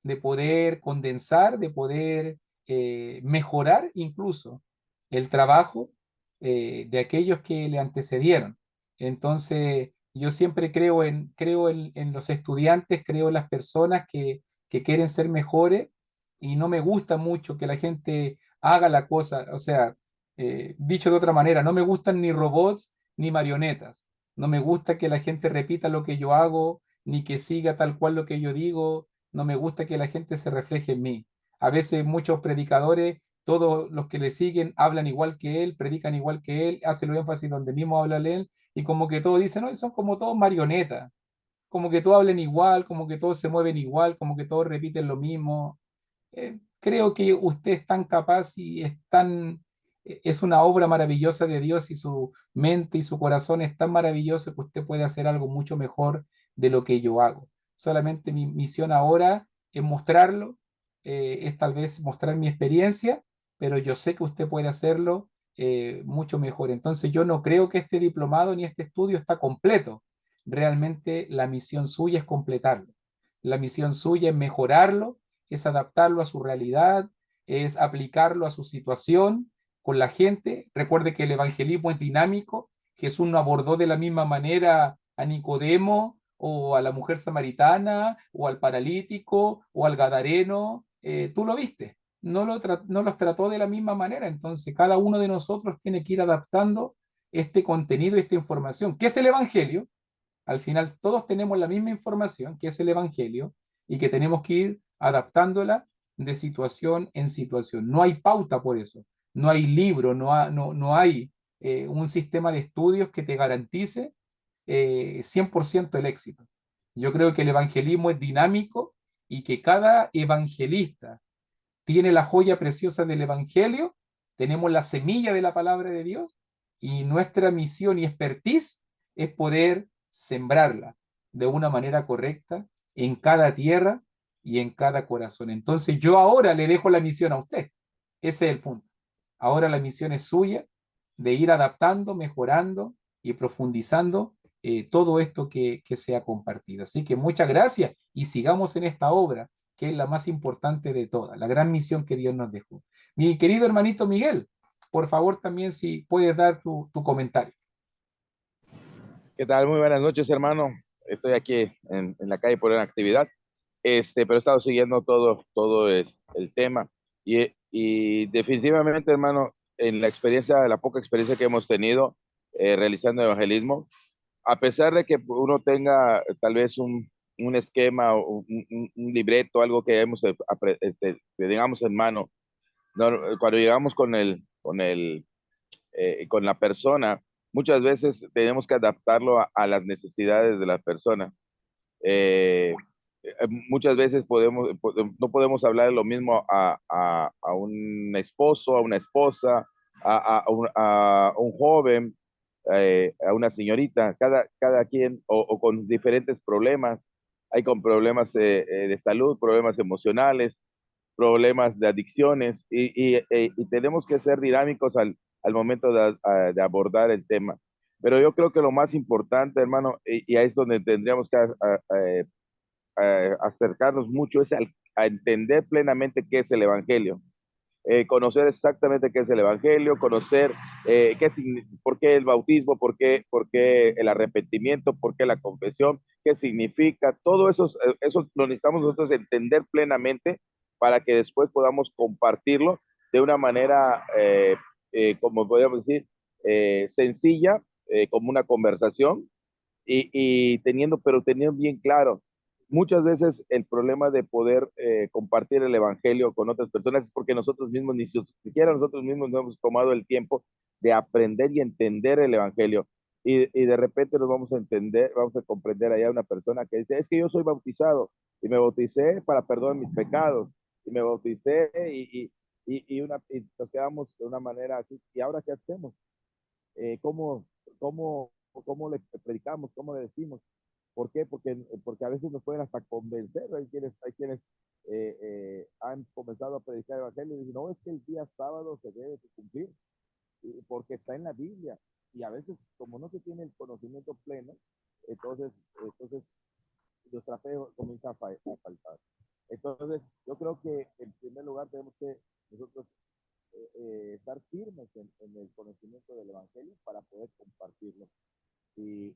de poder condensar, de poder mejorar incluso el trabajo de aquellos que le antecedieron. Entonces, yo siempre creo en los estudiantes, creo en las personas que quieren ser mejores y no me gusta mucho que la gente haga la cosa, o sea, dicho de otra manera, no me gustan ni robots ni marionetas. No me gusta que la gente repita lo que yo hago, ni que siga tal cual lo que yo digo. No me gusta que la gente se refleje en mí. A veces muchos predicadores, todos los que le siguen hablan igual que él, predican igual que él, hacen el énfasis donde mismo habla él, y como que todos dicen, no, son como todos marionetas, como que todos hablan igual, como que todos se mueven igual, como que todos repiten lo mismo. Creo que usted es tan capaz y es una obra maravillosa de Dios y su mente y su corazón es tan maravilloso que usted puede hacer algo mucho mejor de lo que yo hago. Solamente mi misión ahora es mostrarlo, es tal vez mostrar mi experiencia, pero yo sé que usted puede hacerlo mucho mejor. Entonces yo no creo que este diplomado ni este estudio está completo. Realmente la misión suya es completarlo. La misión suya es mejorarlo, es adaptarlo a su realidad, es aplicarlo a su situación con la gente. Recuerde que el evangelismo es dinámico. Jesús no abordó de la misma manera a Nicodemo o a la mujer samaritana o al paralítico o al gadareno. Tú lo viste. No los trató de la misma manera. Entonces, cada uno de nosotros tiene que ir adaptando este contenido, esta información. ¿Qué es el evangelio? Al final todos tenemos la misma información, que es el Evangelio, y que tenemos que ir adaptándola de situación en situación. No hay pauta por eso, no hay libro, no hay un sistema de estudios que te garantice 100% el éxito. Yo creo que el evangelismo es dinámico y que cada evangelista tiene la joya preciosa del Evangelio, tenemos la semilla de la palabra de Dios y nuestra misión y expertise es poder sembrarla de una manera correcta en cada tierra y en cada corazón. Entonces yo ahora le dejo la misión a usted. Ese es el punto. Ahora la misión es suya de ir adaptando, mejorando y profundizando todo esto que se ha compartido. Así que muchas gracias y sigamos en esta obra que es la más importante de todas, la gran misión que Dios nos dejó. Mi querido hermanito Miguel, por favor también si puedes dar tu comentario. ¿Qué tal? Muy buenas noches, hermano. Estoy aquí en la calle por una actividad, pero he estado siguiendo todo el tema y definitivamente, hermano, en la experiencia, la poca experiencia que hemos tenido realizando evangelismo, a pesar de que uno tenga tal vez un esquema, un libreto, algo que hemos que digamos en mano, no, cuando llegamos con la persona, muchas veces tenemos que adaptarlo a las necesidades de la persona. Muchas veces no podemos hablar lo mismo a un esposo, a una esposa, a un joven, a una señorita, cada quien, o con diferentes problemas. Hay con problemas de salud, problemas emocionales, problemas de adicciones, y tenemos que ser dinámicos al momento de abordar el tema. Pero yo creo que lo más importante, hermano, y ahí es donde tendríamos que acercarnos mucho, es a entender plenamente qué es el Evangelio. Conocer exactamente qué es el Evangelio, conocer por qué el bautismo, por qué el arrepentimiento, por qué la confesión, qué significa, todo eso lo necesitamos nosotros entender plenamente para que después podamos compartirlo de una manera, como podríamos decir, sencilla, como una conversación, pero teniendo bien claro. Muchas veces el problema de poder compartir el evangelio con otras personas es porque nosotros mismos, ni siquiera nosotros mismos no hemos tomado el tiempo de aprender y entender el evangelio. Y de repente nos vamos a entender, vamos a comprender allá una persona que dice, es que yo soy bautizado y me bauticé para perdonar mis pecados y me bauticé y nos quedamos de una manera así. ¿Y ahora qué hacemos? ¿Cómo le predicamos? ¿Cómo le decimos? ¿Por qué? Porque a veces nos pueden hasta convencer. Hay quienes han comenzado a predicar el evangelio y dicen, no, es que el día sábado se debe de cumplir porque está en la Biblia. Y a veces, como no se tiene el conocimiento pleno, entonces nuestra fe comienza a faltar. Entonces, yo creo que en primer lugar tenemos que nosotros estar firmes en el conocimiento del evangelio para poder compartirlo. Y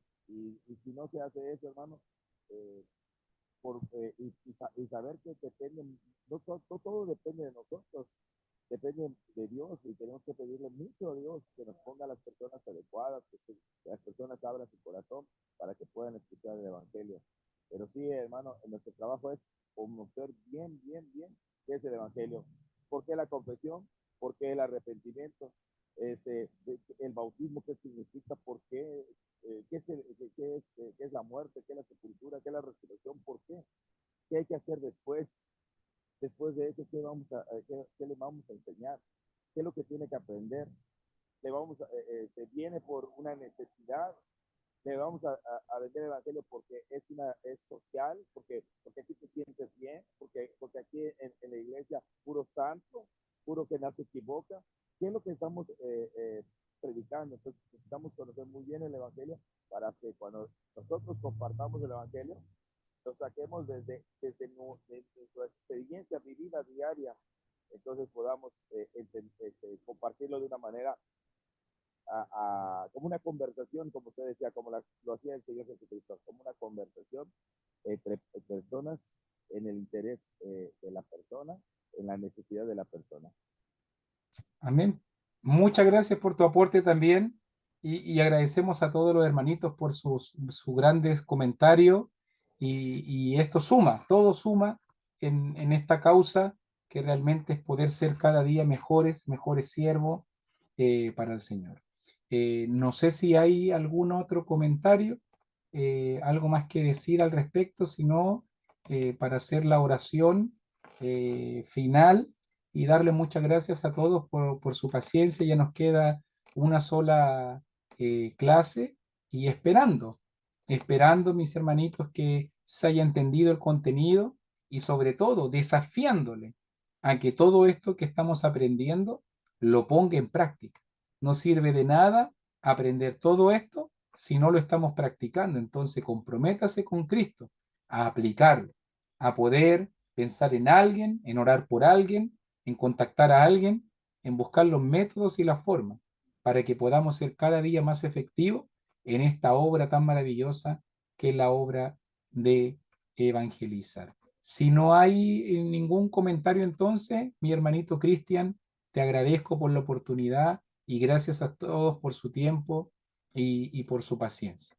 si no se hace eso, hermano, y saber que depende, no todo depende de nosotros, depende de Dios, y tenemos que pedirle mucho a Dios que nos ponga las personas adecuadas, que las personas abran su corazón para que puedan escuchar el evangelio. Pero sí, hermano, nuestro trabajo es conocer bien qué es el evangelio, por qué la confesión, por qué el arrepentimiento, el bautismo, qué significa, por qué, qué es la muerte, qué es la sepultura, qué es la resurrección, por qué hay que hacer después de eso, qué le vamos a enseñar, qué es lo que tiene que aprender, se viene por una necesidad, le vamos a vender el evangelio porque es social, porque aquí te sientes bien, porque aquí en la iglesia puro santo, puro que no se equivoca. ¿Qué es lo que estamos predicando? Entonces necesitamos conocer muy bien el evangelio para que cuando nosotros compartamos el evangelio, lo saquemos desde nuestra experiencia vivida diaria, entonces podamos compartirlo de una manera como una conversación, como usted decía, como lo hacía el Señor Jesucristo, como una conversación entre personas en el interés de la persona, en la necesidad de la persona. Amén. Muchas gracias por tu aporte también y agradecemos a todos los hermanitos por sus grandes comentarios y esto suma, todo suma en esta causa que realmente es poder ser cada día mejores siervos para el Señor. No sé si hay algún otro comentario, algo más que decir al respecto, sino para hacer la oración final y darle muchas gracias a todos por su paciencia. Ya nos queda una sola clase y esperando, mis hermanitos, que se haya entendido el contenido y sobre todo desafiándole a que todo esto que estamos aprendiendo lo ponga en práctica. No sirve de nada aprender todo esto si no lo estamos practicando. Entonces, comprométase con Cristo a aplicarlo, a poder pensar en alguien, en orar por alguien, en contactar a alguien, en buscar los métodos y las formas para que podamos ser cada día más efectivos en esta obra tan maravillosa que es la obra de evangelizar. Si no hay ningún comentario, entonces, mi hermanito Cristian, te agradezco por la oportunidad y gracias a todos por su tiempo y por su paciencia.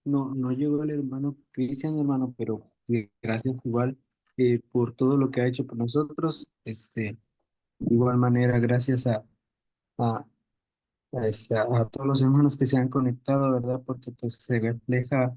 No llegó el hermano Cristian, hermano, pero gracias igual por todo lo que ha hecho por nosotros. De igual manera, gracias a, a todos los hermanos que se han conectado, ¿verdad? Porque pues se refleja